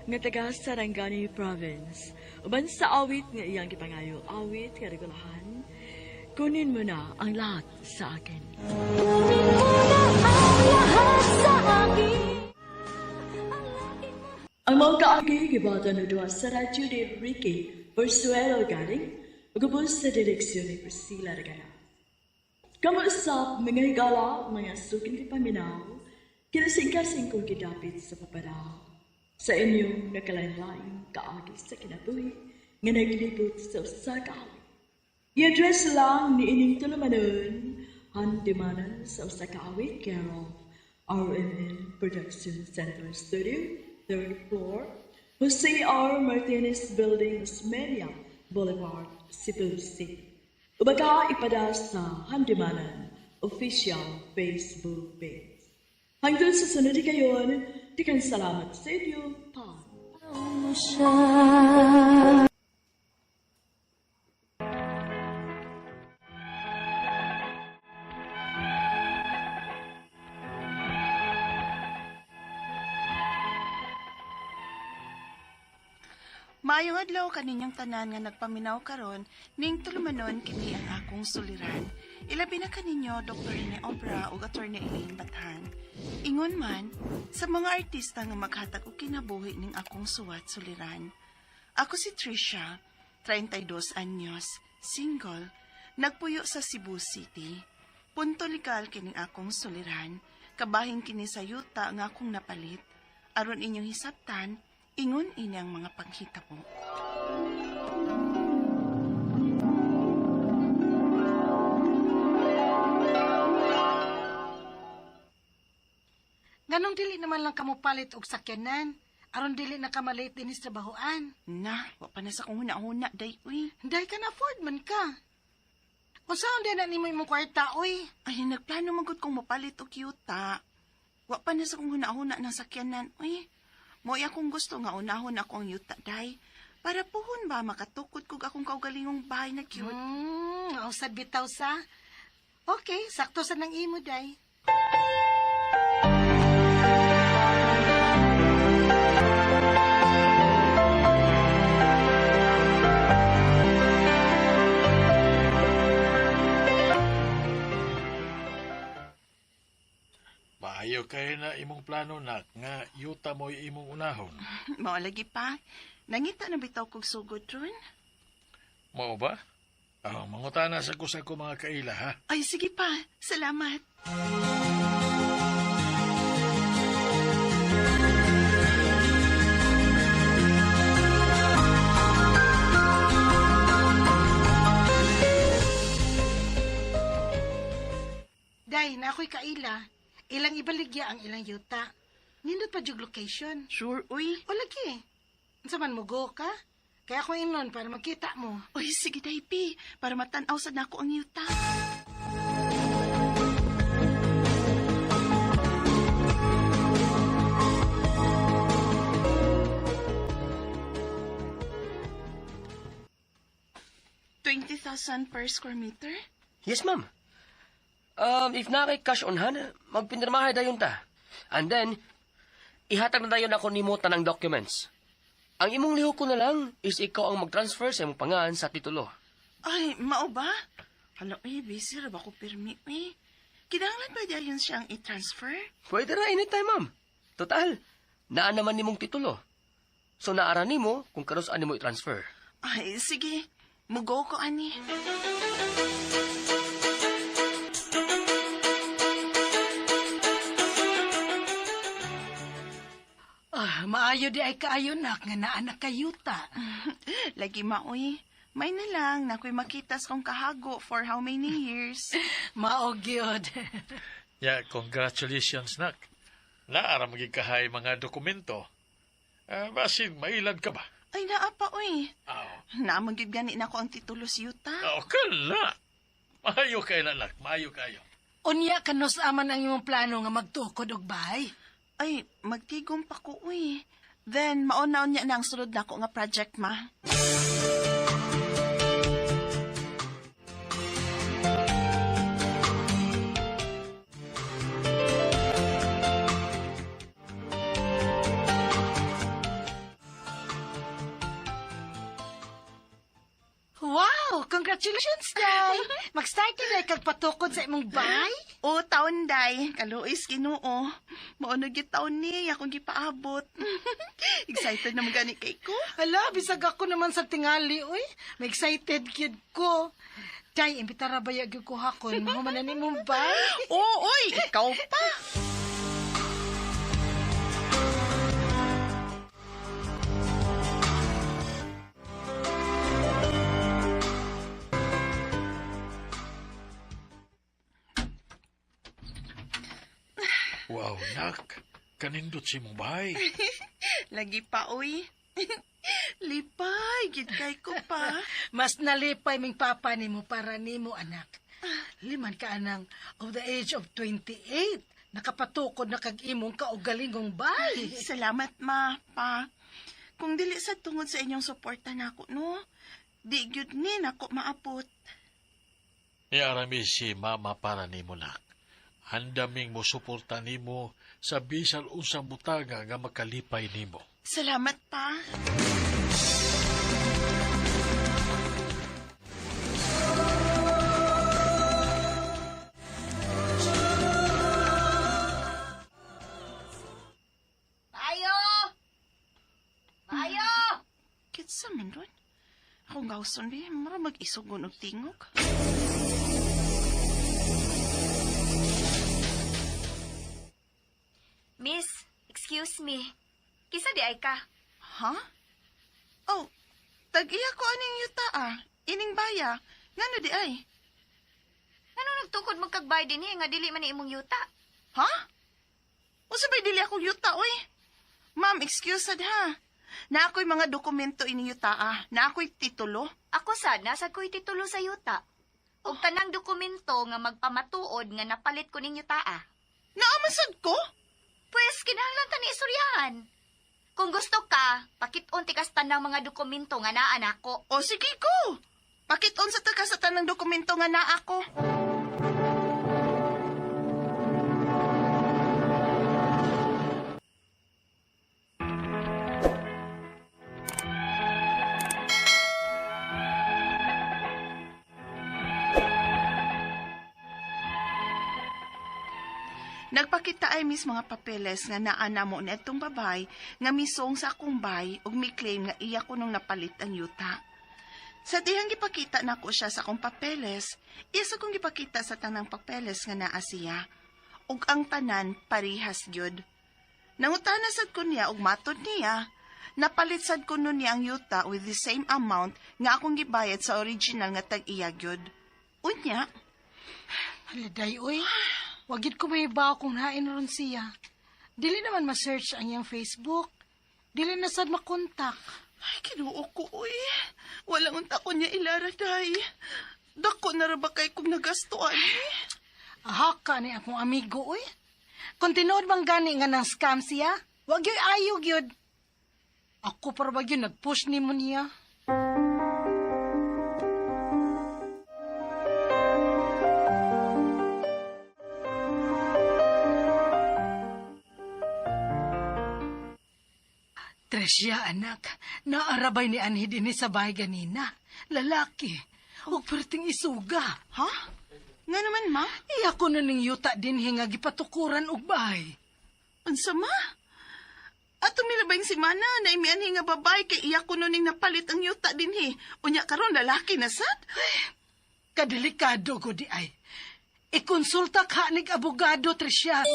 nga taga Sarangani Province. Uban sa awit nga iyang gipangayo, awit nga regulahan. Kunin mo na ang lahat sa akin. Ang mga kaagi gibata na doon sa radyo ni Ricky Persuelo galing ugubos sa direksyon ni Priscilla Regana. Kamuusap mga higala, mga sukin di paminaw, kinasing-kasing kong kidapit sa paparaw. Sa inyong nakalain-laing kaagi sa kinabuhi nga naglibot sa usakawi. I-address lang ni ining tulumanon, handimanan sa usakawi, Carol, RMN Production Center Studio, 3rd floor, Jose R. Martinez Building, Osmeria Boulevard, Cebu City. Ubaga ipada sa Handimanan Official Facebook page. Hanggang sa sunod kayon, Tikan salamat sa iyo, pa. mo siya. Maayong adlaw kaninyong tanan nga nagpaminaw karon ning tulumanon kini ang akong suliran. Ilabi na kaninyo Dr. Rene Obra ug Attorney Elaine Bathan. Ingon man sa mga artista nga maghatag og kinabuhi ning akong suwat suliran. Ako si Trisha, 32 anyos, single, nagpuyo sa Cebu City. Punto legal kining akong suliran, kabahin kini sa yuta nga akong napalit. Aron inyong hisabtan, ingon ini ang mga panghitabo. Ganong dili naman lang kamo palit og sakyanan. Aron dili na kamalit din sa trabahoan. Na, wa pa na sa kong huna-huna, day, uy. Dahil ka na afford man ka. Kung saan din na nimo imong kwarta, uy. Ay, nagplano magod kong mapalit og yuta. Wa pa na sa kong huna-huna ng sakyanan, uy. Mo akong gusto nga unahon ako ang yuta, day. Para puhon ba makatukod kog akong kaugalingong bahay na cute. Ausad bitaw sa. Okay, sakto sa nang imo, day. Maayo kay na imong plano nak nga yuta mo imong unahon. Mao lagi pa. Nangita na bitaw kog sugod ron. Mao ba? Mangutana sa ko mga kaila ha. Ay, sige pa. Salamat. Day, na ako'y kaila. Ilang ibaligya ang ilang yuta. Nindot pa jug location. Sure, uy. O lagi. Unsa man mo go ka? Kaya ako inon para makita mo. Uy, sige, Daypi. Para matanaw sa nako ang yuta. $20,000 per square meter? Yes, ma'am. If na kay cash on hand, magpinirmahay dayon ta. And then, ihatag na dayon ako nimo tanang documents. Ang imong lihok ko na lang is ikaw ang mag-transfer sa imong pangalan sa titulo. Ay, mao ba? Hala, busy ra ba ko pirmi, eh? Kinahanglan ba dayon siyang i-transfer? Pwede ra anytime, ma'am. Total, naa naman nimong titulo. So naara nimo kung kanos ani mo i-transfer. Ay, sige. Mugo ko, ani. Maayo di ay kaayo nak nga naanak kayuta. Lagi maoy. May na lang na ko'y makitas kong kahago for how many years. Mao gyud. Ya, congratulations nak. Naara magikahay mga dokumento. Basin, mailad ka ba? Ay, naapa, uy. Oh. Naamagid gani na ko ang titulo si Yuta. Kala. Maayo kayo na, nak. Maayo kayo. Unya kanos aman ang imong plano nga magtukod og bahay? Ay, magtigom pa ko, uy. Then, mauna niya na ang sulod na ko nga project, ma. Wow! Congratulations, Day! Mag-start na kag patukod sa imong bahay? O, taon, Day. Kaluis, Ginoo. Maunod yung taon ni, akong gipaabot. Excited na magani kay ko. Hala, bisag ako naman sa tingali, uy. May excited kid ko. Day, imbitara ba yung ko hakon? Mahumanan ni mong bahay? Oo, uy! Ikaw pa! Wow, nak. Kanindot si mong bahay. Lagi pa, uy. Lipay, gid kay ko pa. Mas nalipay ming papa nimo para nimo, anak. Liman ka anang of the age of 28. Nakapatukod na kag imong kaugalingong bay. Salamat, ma, pa. Kung dili sa tungod sa inyong suporta nako, no? Di gyud ni nako maapot. Iarami si mama para nimo nak. Handaming mo suporta nimo sa bisan unsang butanga nga makalipay nimo. Salamat, pa. Kitsa man ron. Akong gawson di, mara mag-isugon og tingog. Miss, excuse me. Kisa di ay ka? Ha? Oh, tag-iya ko aning yuta Ining baya. Ngano di ay? Ano nagtukod magkagbay din nga dili man ni imong yuta? Ha? O sabay dili akong yuta, oy. Ma'am, excuse sad ha. Na ako'y mga dokumento ini yuta na ako'y titulo. Ako sad, nasa ko'y titulo sa yuta. Ug tanang dokumento nga magpamatuod nga napalit ko ning yuta. Naamasad ko? Pues, kinahanglan ta ni istoryahan. Kung gusto ka, pakit-on tikas tanang mga dokumento nga naa nako. O sige ko. Pakit-on sa takas sa tanang dokumento nga naa ko. Nagpakita ay mis mga papeles nga naana mo na itong babay nga misong sa akong bay ug may claim nga iya ko nung napalit ang yuta. Sa dihang gipakita na ko siya sa akong papeles, isa kong gipakita sa tanang papeles nga naa siya. Ug ang tanan parihas gyud. Nangutana sad ko niya ug matod niya, napalit sad ko nun niya ang yuta with the same amount nga akong gibayad sa original nga tag-iya gyud. Unya. Haliday, uy. Wagid ko may iba kung hain ron siya. Dili naman ma-search ang iyang Facebook. Dili na sad makontak. Ay, kinuo ko, uy. Walang unta ko niya ilaraday. Dako na ra ba kay kung nagastuan, eh? Aha ka ni akong amigo, uy. Kung tinood bang gani nga ng scam siya, wag yo'y ayog yun. Ako para wag yun nag-push ni mo niya. Tresya, anak, naarabay ni Anhi din sa bahay ganina. Lalaki, huwag perting isuga. Ha? Nga naman, ma? Iya ko na ning yuta din nga gipatukuran og bahay. Unsa ma? Ato milabay si Mana na imianhi nga babay kay iya ko ning napalit ang yuta din Unya karon lalaki na sad. Kadelikado ko di ay. Ikonsulta ka nig abogado, Tresya.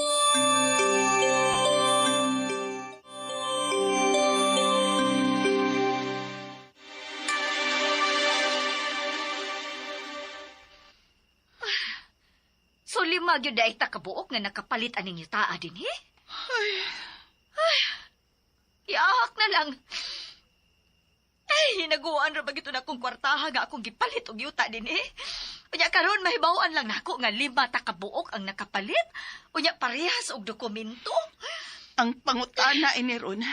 So lima gyud ay takabuok nga nakapalit aning yutaa din Ay. Yaak na lang. Ay, hinaguan ra bagito na akong kwartaha nga akong gipalit og yuta din Unya karon mahibaw-an lang nako nga 5 takabuok ang nakapalit. Unya parehas og dokumento. Ang pangutana ini ron.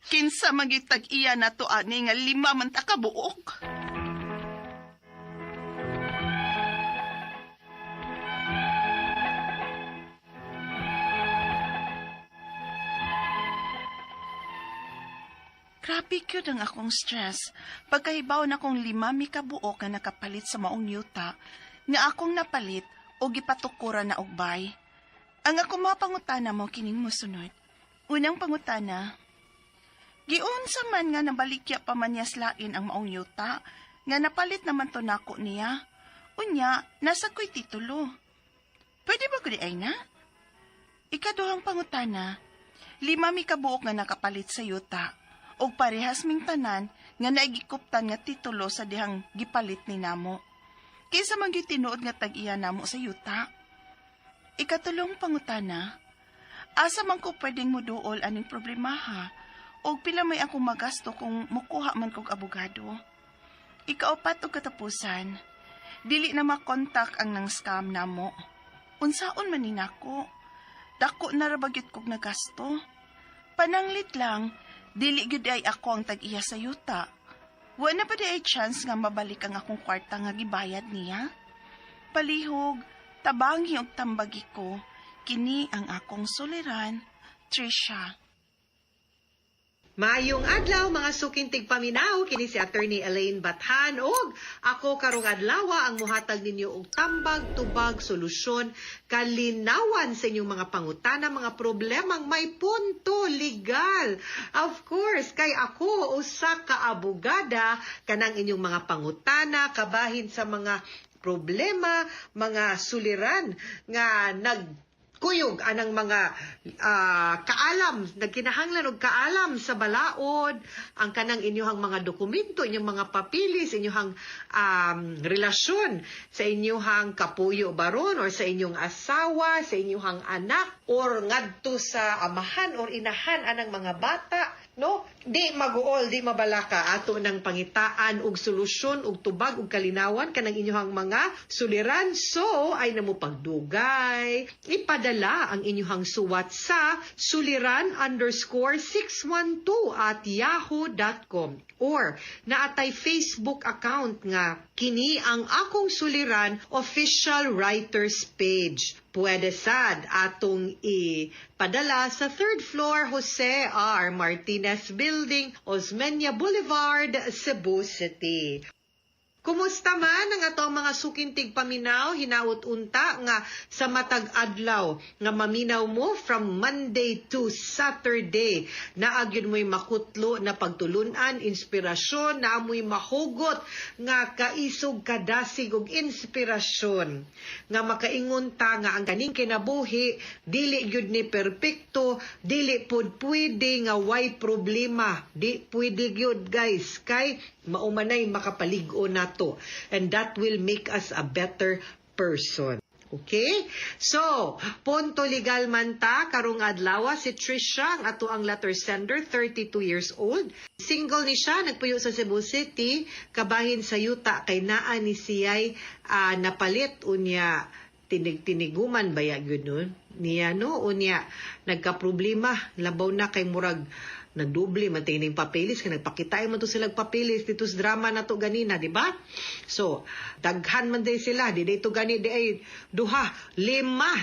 Kinsa magitag iya nato ani nga 5 man takabuok. Grabe kyud ang akong stress. Pagkahibaw na kong 5 mikabuok nga nakapalit sa maong yuta, nga akong napalit o gipatukuran na ugbay. Ang akong mga pangutana mo kining mosunod. Unang pangutana, giunsa man nga nabalikya pa man niya slain ang maong yuta, nga napalit naman to nako niya. Unya, nasa ko'y titulo. Pwede ba ko di ay na? Ikaduhang pangutana, 5 mikabuok nga nakapalit sa yuta, o parehas ming tanan nga naigikuptan nga titulo sa dihang gipalit ni namo. Kaysa man gyud tinuod nga tag-iya namo sa yuta. Ikatulong pangutana, asa man ko pwedeng muduol aning problemaha o pila may akong magasto kung mukuha man kog abogado. Ikaapat og katapusan, dili na makontak ang nang scam namo. Unsaon man ni nako? Dako na rabagyot kog nagasto. Pananglit lang, dili gyud ay ako ang tag-iya sa yuta. Wa na pa di ay chance nga mabalik ang akong kwarta nga gibayad niya. Palihog, tabangi og tambagi ko, kini ang akong suliran, Trisha. Maayong adlaw mga sukintig paminaw, kini si Attorney Elaine Bathan og ako karong adlaw ang muhatag ninyo og tambag, tubag, solusyon, kalinawan sa inyong mga pangutana, mga problemang may punto legal. Of course, kay ako usa ka abogada kanang inyong mga pangutana kabahin sa mga problema, mga suliran nga kuyog anang mga kaalam, nagkinahanglan og kaalam sa balaod, ang kanang inyong mga dokumento, inyong mga papilis, inyong relasyon sa inyong kapuyo baron or sa inyong asawa, sa inyong anak, or ngadto sa amahan or inahan anang mga bata, no? Di maguol, di mabalaka ato ng pangitaan og solusyon og tubag og kalinawan kanang inyong mga suliran. So ay namo pagdugay, ipadala ang inyong suwat sa suliran_612@yahoo.com or naatay Facebook account nga kini ang akong suliran official writers page. Pwede sad atong ipadala sa 3rd floor Jose R. Martinez Building, Osmeña Boulevard, Cebu City. Kumusta man ang atong mga sukintig paminaw, hinaut unta nga sa matag adlaw nga maminaw mo from Monday to Saturday. Naagyod mo'y makutlo na pagtulunan, inspirasyon, naamoy mahugot nga kaisog kadasig og inspirasyon. Nga makaingon ta nga ang kaning kinabuhi, dili gyud ni perpekto, dili pod pwede nga way problema. Di pwede gyud guys, kay maumanay makapalig-o nato, and that will make us a better person. Okay? So, punto legal man ta, karong adlaw si Trisha, ang ato ang letter sender, 32 years old. Single ni siya, nagpuyo sa Cebu City, kabahin sa yuta, kay naa ni siya'y napalit, unya, tiniguman ba ya yun nun? Niya, no? Unya, nagka-problema, labaw na kay murag, nagdubli man tining papeles kay nagpakitay man to sila papeles dito sa drama na to ganina, di ba? So daghan man day sila, di to gani di ay duha, 5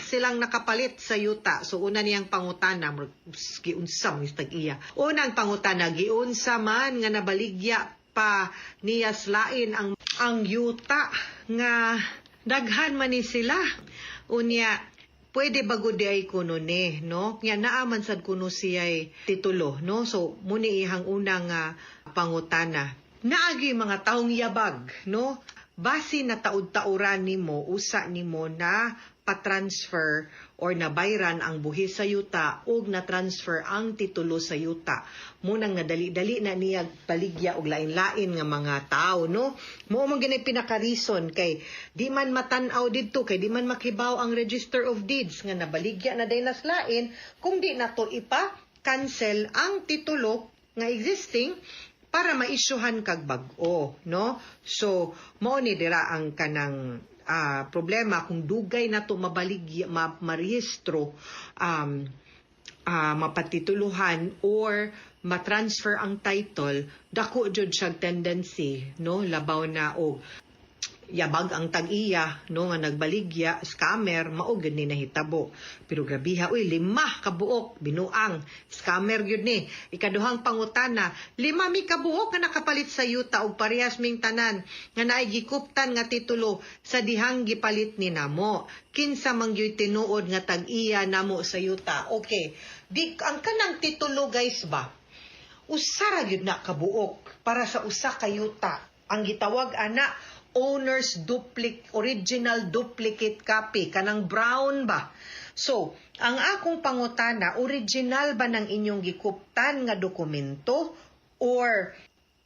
silang nakapalit sa yuta. So una niyang pangutana, giunsa mo tag-iya. Unang pangutana, giunsa man nga nabaligya pa niya slain ang yuta nga daghan man ni sila. Unya pwede bago di ay kuno ni, no? Nga naaman sad kuno siya'y titulo, no? So, muni ihang unang pangutana. Naagi mga taong yabag, no? Basi na taud-tauran nimo, usa nimo na pa-transfer or nabayran ang buhi sa yuta o na-transfer ang titulo sa yuta. Munang nga dali-dali na niya paligya og lain-lain nga mga tao, no? Mao man gani pinaka-reason kay di man matan-aw didto, kay di man makibaw ang Register of Deeds nga nabaligya na day naslain kung di nato ipa-cancel ang titulo nga existing para ma-issuehan kag bag-o, no? So, mao ni dira ang kanang problema kung dugay na to mabaligya, marehistro, mapatituluhan or matransfer ang title, dako jud siya tendency, no? Labaw na og yabag ang tag-iya, no, nga nagbaligya, scammer, maog yun ni nahitabo. Pero grabiha, 5 kabuok, binuang, scammer yun ni. Ikaduhang pangutana, 5 mi kabuok nga nakapalit sa yuta og parehas ming tanan, nga naigikuptan nga titulo sa dihang gipalit ni namo. Kinsa man gyud tinuod nga tag-iya namo sa yuta. Okay, ang kanang titulo guys ba, usara yun na kabuok para sa usa ka yuta. Ang gitawag ana, owner's original duplicate copy, kanang brown ba? So, ang akong pangutana, original ba ng inyong gikuptan nga dokumento or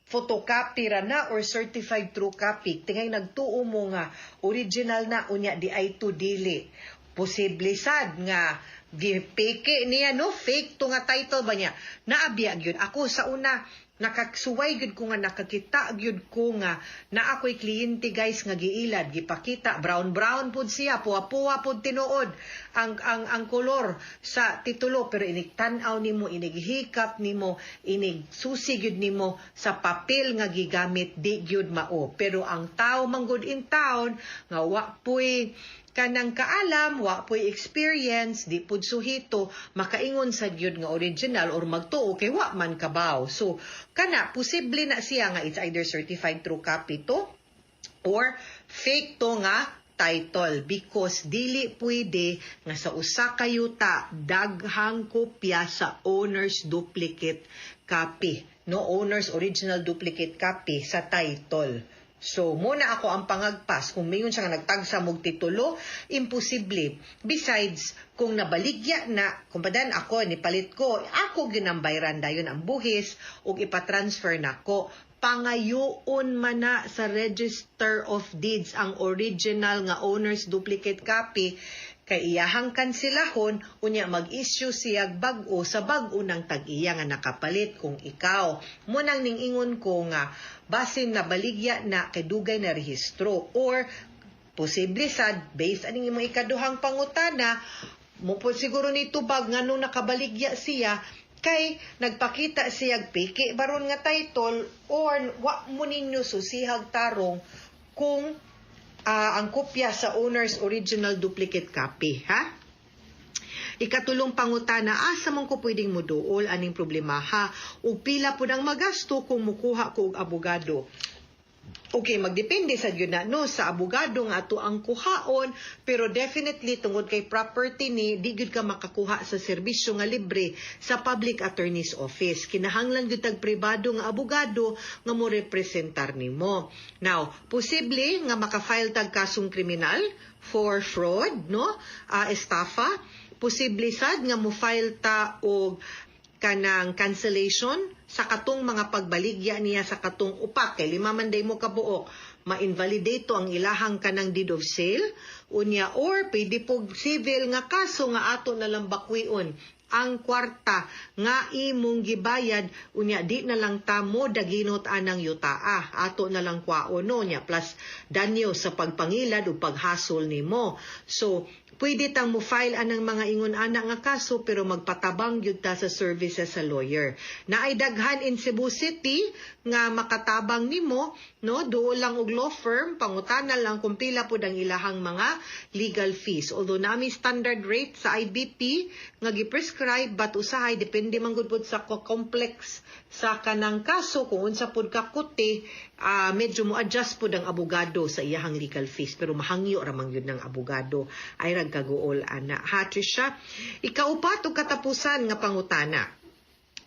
photocopy ra na or certified true copy? Tingay nagtuo mo nga original na unya di ay to dili. Posible sad nga Gipeke niya, no? Fake to nga title ba niya? Naabiyag yun. Ako sa una, nakaksuway gyud ko nga nakakita gyud ko nga na ako'y kliyente guys nga giilad gipakita brown pud siya puwa pud tinuod ang kolor sa titulo pero inig-tan-aw nimo inigihikap nimo inig susi gyud nimo sa papel nga gigamit di gyud mao pero ang tao manggod in town nga wa puy kanang kaalam, wa po'y experience, di pud suhito, makaingon sa gyud nga original or magtuo kay wa man kabaw. So, kana, posible na siya nga it's either certified true copy to or fake to nga title because dili pwede nga sa usa ka yuta daghang kopya sa owner's duplicate copy. No, owner's original duplicate copy sa title. So, muna ako ang pangagpas. Kung mayon siya nga nagtagsa mog titulo, imposible. Besides, kung nabaligya na, kumpadan ako, nipalit ko, ako ginambayran dayon ang buhis o ipatransfer na ko. Pangayoon man na sa Register of Deeds ang original nga owner's duplicate copy kay iyahang kansilahon unya mag-issue siyag bag-o sa bag-o ng tag-iya nga nakapalit kung ikaw. Munang ningingon ko nga basin na baligya na kay dugay na rehistro or posible sad based aning imong ikaduhang pangutana mo po siguro nito bag nganong nakabaligya siya kay nagpakita siyag peke baron nga title or wa mo ninyo susihag tarong kung ang kopya sa owner's original duplicate copy, ha? Ikatulong pangutana, asa man ko pwedeng muduol aning problema, ha? O pila po ng magasto kung mukuha ko og abogado. Okay, magdepende sa yun na, no, sa abogado nga ato ang kuhaon, pero definitely tungod kay property ni, di gyud ka makakuha sa serbisyo nga libre sa public attorney's office. Kinahanglan gyud tag pribado nga abogado nga mo representar nimo. Now, posible nga makafile tag kasong kriminal for fraud, no? Estafa. Posible sad nga mo file ta og kanang cancellation sa katong mga pagbaligya niya sa katong upak kay lima man day mo kabuok ma-invalidate to ang ilahang kanang deed of sale unya or pwede po civil nga kaso nga ato na lang bakwion ang kwarta nga imong gibayad unya di na lang tamo daginot anang yutaa ato na lang kwaon no nya plus danyo sa pagpangilad o paghasol nimo. So pwede tang mo file anang mga ingon ana nga kaso pero magpatabang gyud ta sa services sa lawyer. Naay daghan in Cebu City nga makatabang nimo no duol lang og law firm pangutana lang kung pila pud ang ilahang mga legal fees. Although nami standard rate sa IBP nga gi-prescribe but usahay depende man gud pud sa complex sa kanang kaso kung unsa pud ka kuti medyo mo adjust pud ang abogado sa iyahang legal fees pero mahangyo ra man gyud ng abogado ay kaguol ana. Ha, Trisha? Ikaupat o katapusan nga pangutana.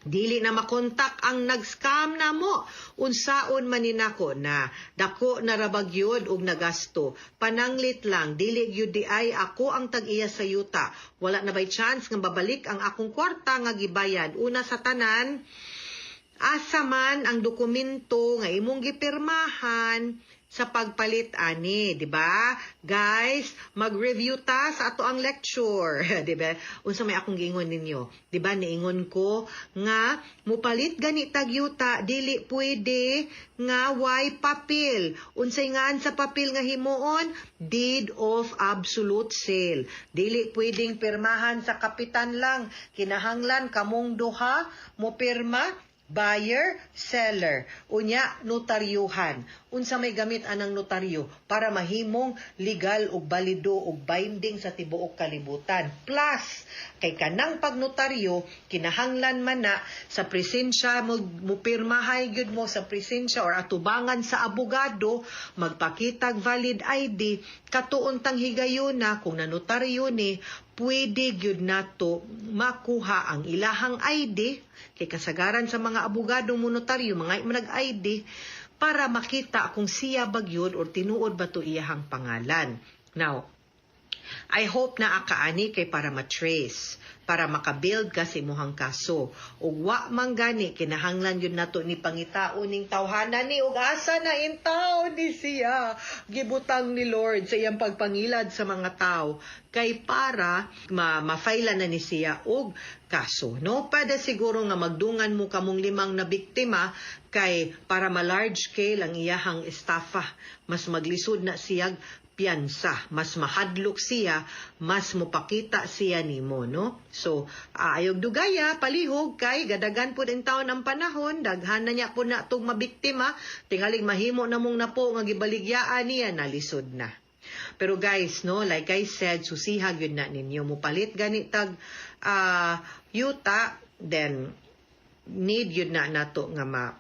Dili na makontak ang nag-scam na mo. Unsaon maninako na dako na rabagyod og nagasto. Pananglit lang, dili gyud di ay ako ang tag-iya sa yuta. Wala na by chance nga babalik ang akong kwarta nga gibayad. Una sa tanan, asa man ang dokumento nga imong gipirmahan sa pagpalit ani, di ba? Guys, mag-review ta sa ato ang lecture, di ba? Unsa may akong giingon ninyo, di ba? Niingon ko nga mupalit gani tag yuta dili pwede nga way papel. Unsay ngaan sa papel nga himuon? Deed of absolute sale. Dili pwedeng pirmahan sa kapitan lang. Kinahanglan kamong duha mo pirma buyer, seller, unya notaryuhan. Unsa may gamit anang notaryo para mahimong legal ug balido ug binding sa tibuok kalibutan. Plus, kay kanang pagnotaryo, kinahanglan man na sa presensya mo pirmahay gyud mo sa presensya or atubangan sa abogado, magpakitag valid ID, katuon tang higayon na kung nanotaryo ni, pwede gyud nato makuha ang ilahang ID kay kasagaran sa mga abogado mo notaryo mga nag-ID para makita kung siya bagyod or tinuod ba to iyahang pangalan. Now, I hope na akaani kay para matrace, para makabuild ka sa imuhang kaso. Ug wa man gani kinahanglan yun nato ni pangitao ning tawhana ni ug asa na in tao ni siya. Gibutang ni Lord sa iyang pagpangilad sa mga tao kay para ma-file na ni siya og kaso. No, pada siguro nga magdungan mo kamong 5 na biktima kay para ma-large scale ang iyahang estafa. Mas maglisod na siya piyansa, mas mahadlok siya, mas mupakita siya nimo, no? So, ayog dugaya, palihog kay gadagan po din taon ang panahon, daghan na niya po na itong mabiktima, tingaling mahimo na mong na po nga gibaligyaan niya, nalisod na. Pero guys, no, like I said, susihag yun na ninyo, mupalit ganitag yuta, then need yun na nato nga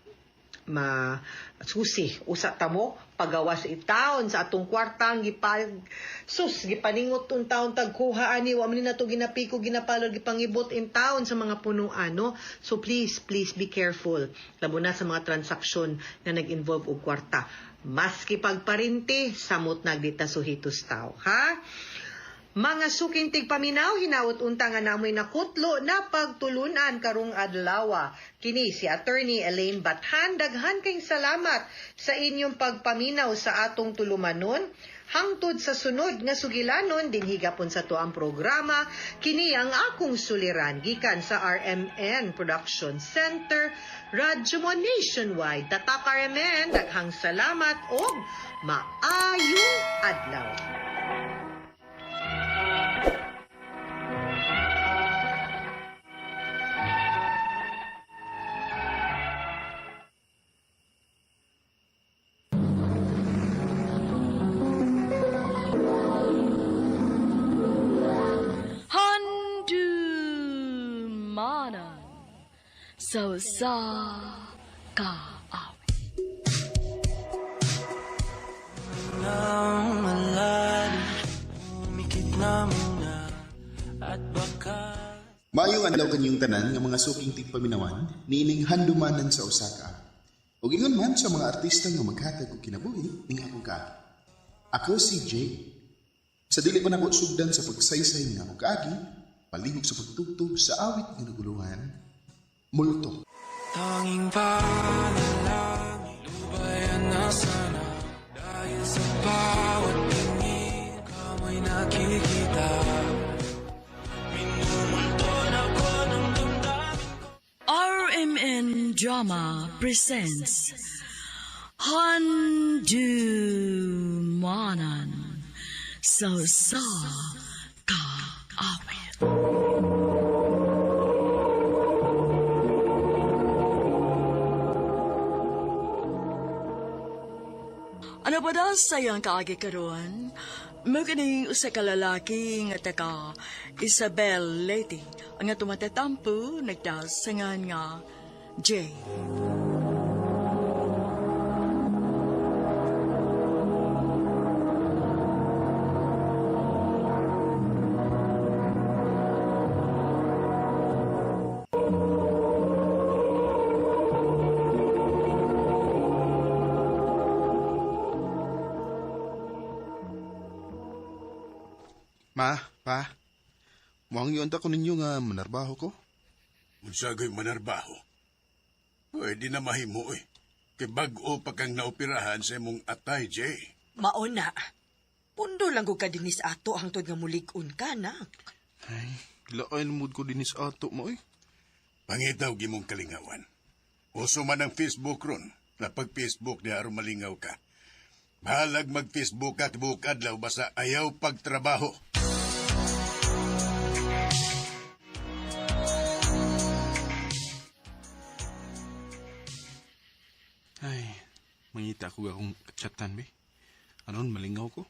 susi usa ta mo pagawas itaon sa atong kwartang gipaningot tong taon tagkuha ani wa man nato ginapiko ginapalod gipangibot in taon sa mga punuan, no? So please be careful labo na sa mga transaksyon na nag-involve og kwarta, maski pagparinti samot nagdita suhitos tao, ha? Mga suking tigpaminaw, hinaut unta nga namoy nakutlo na pagtulunan karong adlaw. Kini si Attorney Elaine Bathan, daghan kayong salamat sa inyong pagpaminaw sa atong tulumanon. Hangtod sa sunod nga sugilanon, dinhigapon sa tuang programa, kini ang akong suliran, gikan sa RMN Production Center, Radyo Mo Nationwide. Tatak RMN, daghang salamat o maayong adlaw. So sa kaawi. Maayong adlaw kanyong tanan nga mga suking tigpaminawan niining handumanan sa Osaka. Ug ingon man sa mga artista nga maghatag og kinabuhi ning akong kaagi. Ako si Jay. Sa dili pa nako sugdan sa pagsaysay nga akong kaagi, palihog sa pagtugtog sa awit nga naguluhan, multo. Tanging panalangin, lubayan na sana, dahil sa bawat tingin, kamo'y nakikita. Minumulto na ko ng damdamin ko. RMN Drama presents Handumanan sa kaawit. Ano ba daw sayang kaagi karon? Maganing usa ka lalaki nga taga Isabel Lady ang nga tumatatampo nagdasangan nga Jay. Pa, muang yun ta ko ninyo nga manarbaho ko? Unsagay manarbaho? Pwede na mahimo eh. Kay bag-o pa kang naoperahan sa imong atay, Jay. Mauna, pundo lang ko ka dinis ato hangtod nga mulig-un ka na. Ay, lain mood ko dinis ato mo eh. Pangitaw gimong kalingawan. Uso man ang Facebook ron, na pag Facebook niya aron malingaw ka. Bahalag mag-Facebook at bukadlaw basta ayaw pagtrabaho. Ay, mangita ko akong chatan be. Anon, malingaw ko?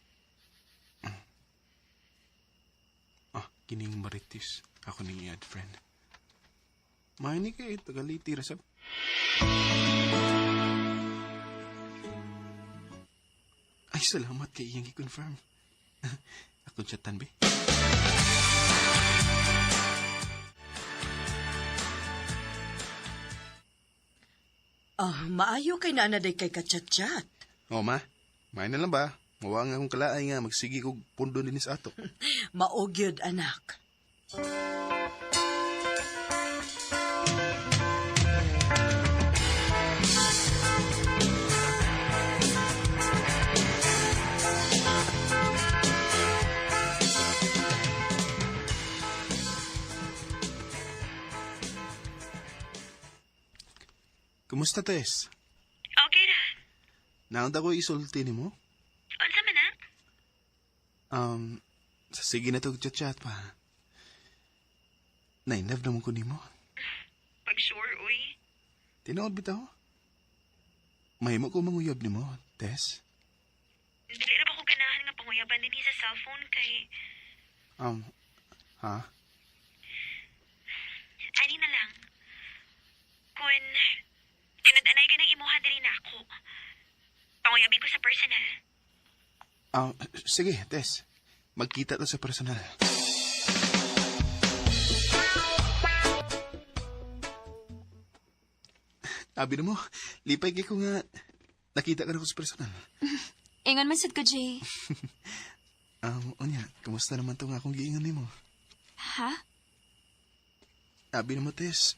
Kining Maritis. Ako ning i-add friend. Mahini kay tagaliti rasab. Ay, salamat kay iyang i-confirm. Akong chatan be. Maayo kay naanaday kay kachat-chat. O ma, main na lang ba? Mawa nga akong kalaay nga magsigi kog pundo din sa ato. Maogyod, anak. Kumusta, Tess? Okay ra. Naanda ko isulti ni mo? Unsa man na? Sige na to chat pa. Nainlove naman ko ni mo. Pag sure, uy. Tinood bitaw? Mahimo ko manguyab ni mo, Tess. Dili ra ba ko ganahan nga panguyaban din sa cellphone kay... Ha? Ani na lang. Kung tinud-anay ka ng imuha diri na ako, panguyabi ko sa personal. Sige, Tess. Magkita ta sa personal. Abi na mo, lipay kay ko nga nakita ka na ko sa personal. Ingon man sad ko, Jay. Onya, kamusta naman to nga akong giingon ni mo? Ha? Abi na mo, Tess.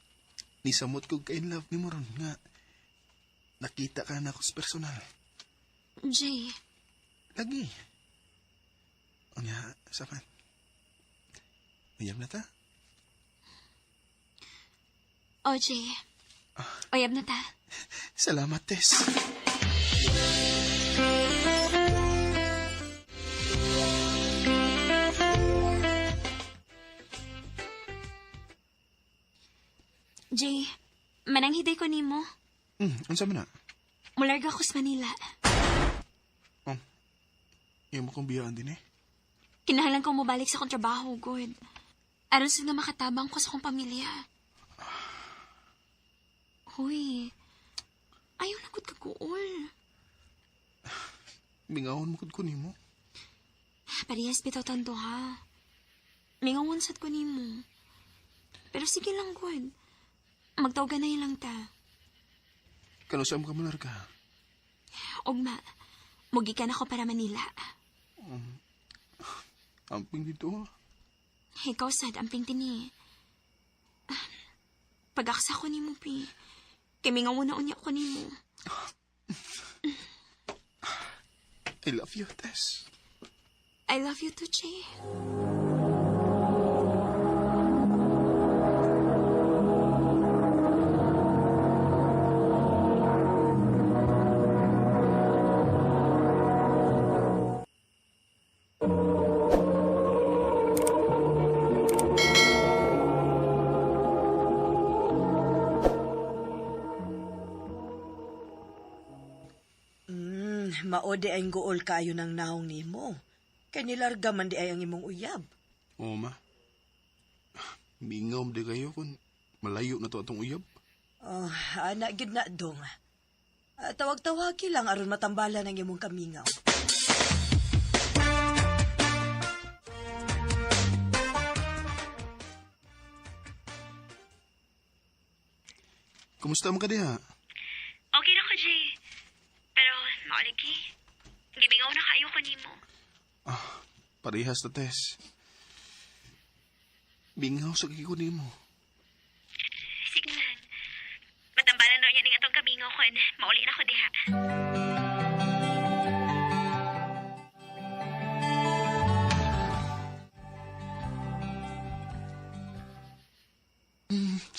Nisamot ko ka in love ni mo ron nga nakita ka na ako sa personal. Jay. Lagi. Onya, sapan. Uyab na ta? O, Jay. Uyab na ta. Salamat, Tess. Jay, mananghiday ko nimo. Unsa man na? Mularga ko sa Manila. Yung mo kong biyaan din eh. Kinahanglan ko mabalik sa akong trabaho, good. Aron sa nga makatabang ko sa akong pamilya. Huy, ayaw na gud kaguol. Mingawon mo ko nimo. Parehas bitaw tanto ha. Mingawon sad ko nimo. Pero sige lang, good. Magtawagan na lang ta. Kano saan ka mular ka? Ugma, mugi ka na ko para Manila. Amping dito ha. Ikaw sad, amping tini. Pag-aksa ko ni mo, Pi. Kami nga una-unya ko ni mo. I love you, Tess. I love you too, Jay. Maode ay gool kayo ng naong nimo. Kay nilarga man di ay ang imong uyab. Oo, ma. Mingawm di kayo kung malayo na to atong uyab. Oh, anak gid na dong. Tawag-tawagi lang aron matambalan ang imong kamingaw. Kumusta mo ka diha? Okay na ko, Jay. Pero, mauligi. Gibingaw na kayo ko nimo. Parehas na, Tess. Bingaw sa kikunin mo. Sige lang. Matambalan raw niya ning atong kamingaw ko. Mauli na ko diha.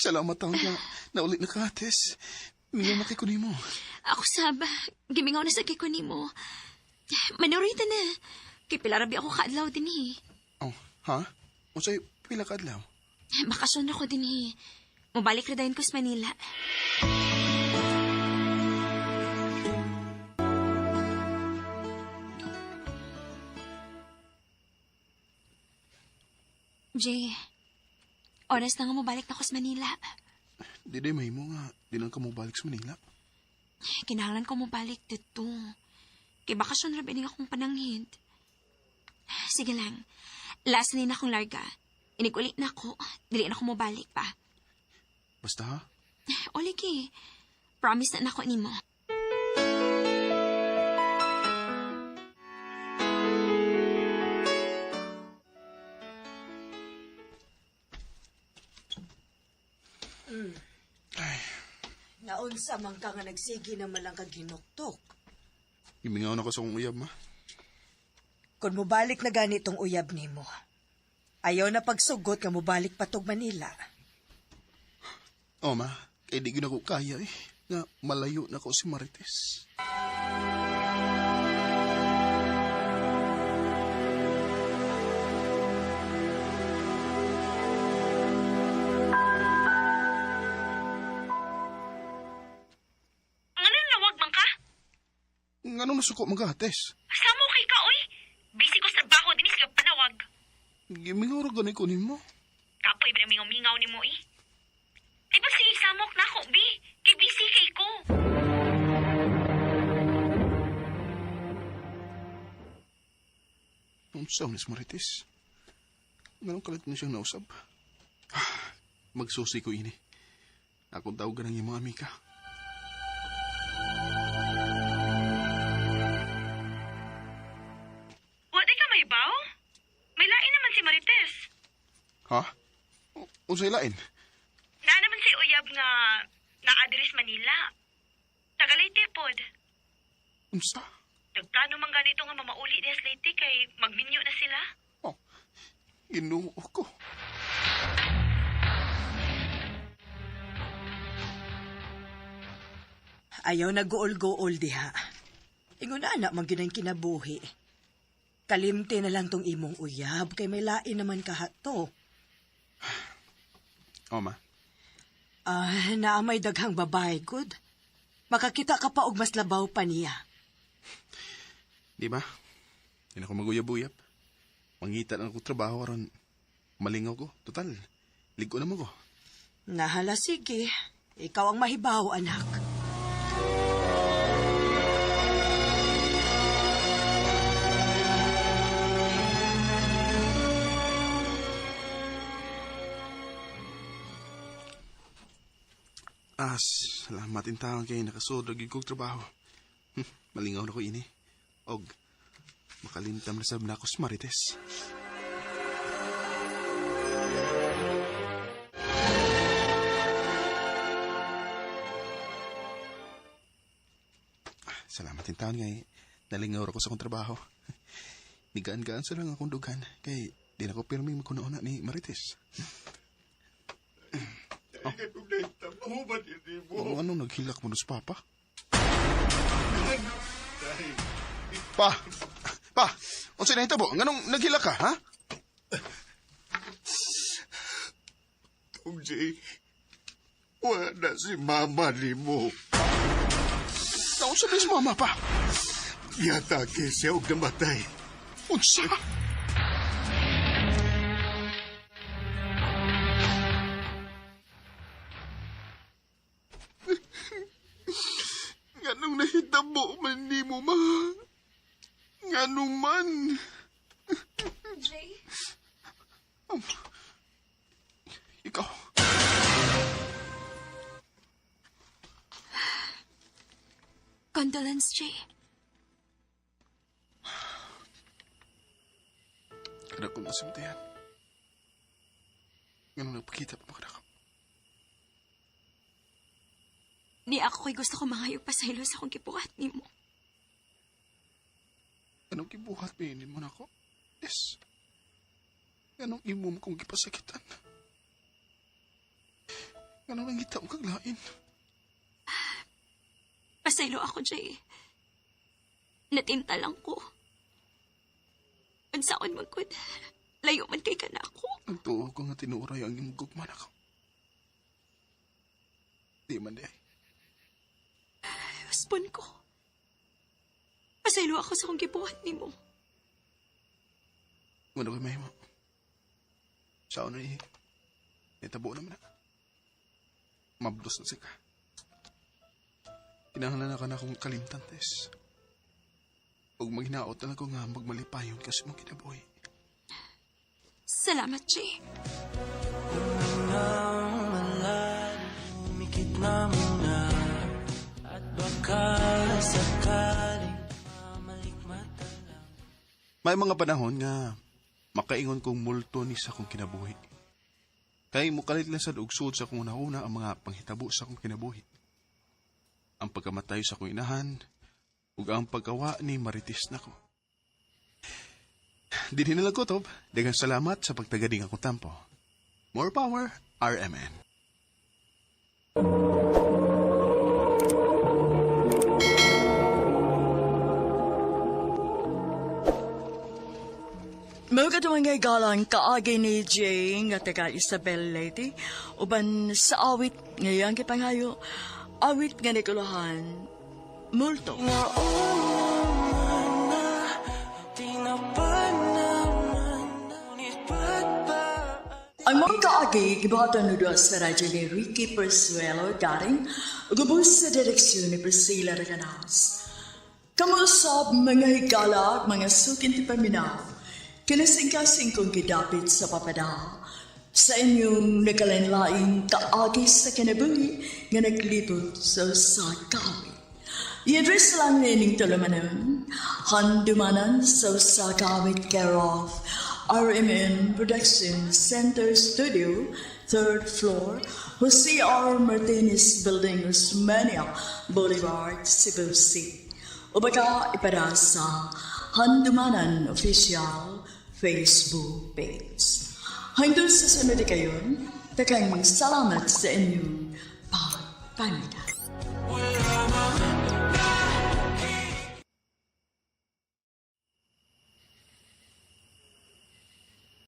Salamat taon na naulit na ka, Tess. Mingaw makikunin mo. Ako saba, gimingaw na sa kikunin mo. Manorita na. Kay pilarabi ako kaadlaw din eh. Oh, ha? O sa'yo, pila ka adlaw? Bakasyon ako din eh. Mabalik na dahin ko sa Manila. Jay, oras na nga mabalik na ako sa Manila. Di may mo nga. Di lang ka mabalik sa Manila. Kinahanglan ko mabalik dito. Kay bakasyon rabi akong pananghid. Sige lang. Last na akong larga. Inikulit na ako. Dili na ako mabalik pa. Basta ha? Oligi. Promise na ako ni mo. Unsa man ka nga nagsigi na malang kag hinuktok. Imingaw na ko sa akong uyab, ma. Kung mubalik na ganitong uyab nimo, ayaw na pagsugot nga mubalik patog Manila. O, ma. Kaya di ko kaya eh. Nga malayo na ko si Marites. Nga nasuko magahates? Samo kay ka, oy. Busy ko sa trabaho, dinis ka panawag. Gimingaw ra ganay ko nimo. Kapoy ba na mingaw ni mo, eh? Ay ba sige, samok na ako, bi? Kay busy kay ko. Unsa ni Marites? Ganong kalit na siyang nausap. Magsusi ko ini. Akong tawag ng iyong mga amika. Ha? Unsay lain? Na naman si Uyab nga na-address Manila. Tagalayte pod. Unsa? Nagplano man ganito nga mamauli des Leyte kay magminyo na sila. Oh, Ginoo ko. Ayaw na gool-gool diha. Ingon na man gyud ang kinabuhi. Kalimte na lang tong imong uyab kay may lain naman kahato. Ma. Naamay daghang babae, good. Makakita ka pa og mas labaw pa niya. Di ba? Hindi na ako maguyab-uyab. Mangita na ako trabaho aron malingaw ko. Total, ligo na mo ko. Nahala, sige. Ikaw ang mahibaw, anak. Salamat intawang kayo nakasod og igong trabaho. Malingaw na ko ini. Og makalimtam na sab na ako sa Marites. Salamat intawang ngay nalingaw ako sa akong trabaho. Nigaan-gaan sa lang akong dugan kay di na ko pirming magkunauna ni Marites. Ano naghilak mo sa papa? Pa! Unsa na hitabo? Nganong naghilak ka, ha? Tong Jay, wala si mama ni mo. Taon sabi si mama, pa? Yatake siya og namatay. Unsa? Nganong nahitabo man ni mo, ma? Nganong man? Jay? Ikaw. Condolence, Jay. Kada kong masimtayan. Nganong nagpakita pa makadakap. Ni ako kay gusto ko mangayo pa sa ilo sa akong kibuhat ni mo. Anong kibuhat pinin mo na ako? Yes. Anong imom kong kipasakitan? Anong nangita mo kaglain? Pasaylo ako, Jay. Natinta lang ko. Unsaon man ko, layo man kay ka na ako. Nagtuo ko nga tinuray ang imong gugman ako. Di man di ay. Husband ko. Pasaylo ako sa akong gibuhat ni mo. Ano kay mahimo? Saan na itabo naman na. Mablos na sika. Kinahanglan na ka na akong kalimtan, Tess. Huwag maghinaot na ako nga magmalipayon kasi mong kinabuhi. Salamat, Jay. Umikit na muna at baka sakaling malikmata lang. May mga panahon nga makaingon kong multo ni sa akong kinabuhi. Kay mukalit lang sa ugsod sa akong una ang mga panghitabo sa akong kinabuhi. ang pagkamatay sa akong inahan, ug ang pagkawa ni Marites nako. Dinhi na lang kutob, daghang salamat sa pagtagading akong tampo. More power, RMN. Mga katungay galang kaagi ni Jay nga taga Isabel Lady, uban sa awit ngayon kipangayo, awit nga Nikolahan, multo. Ang mga kaagi, gibatan nudo sa radyo ni Ricky Persuelo daring gubos sa direksyon ni Priscilla Reganas. Kamusab mga higala, mga sukin ti paminaw, kinasingkasing kong gidapit sa papada sa inyong nagkalanlaing kaagi sa kinabuhi nga naglibot sa kawit. I-address lang nining tulumanon, handumanan sa kawit care of RMN Production Center Studio, 3rd floor, Jose R. Martinez Building, Osmania Boulevard, Cebu City. O baka ipada sa Handumanan Official Facebook page. Hanggang sa sunod kayon, takang salamat sa inyong pagpamilya.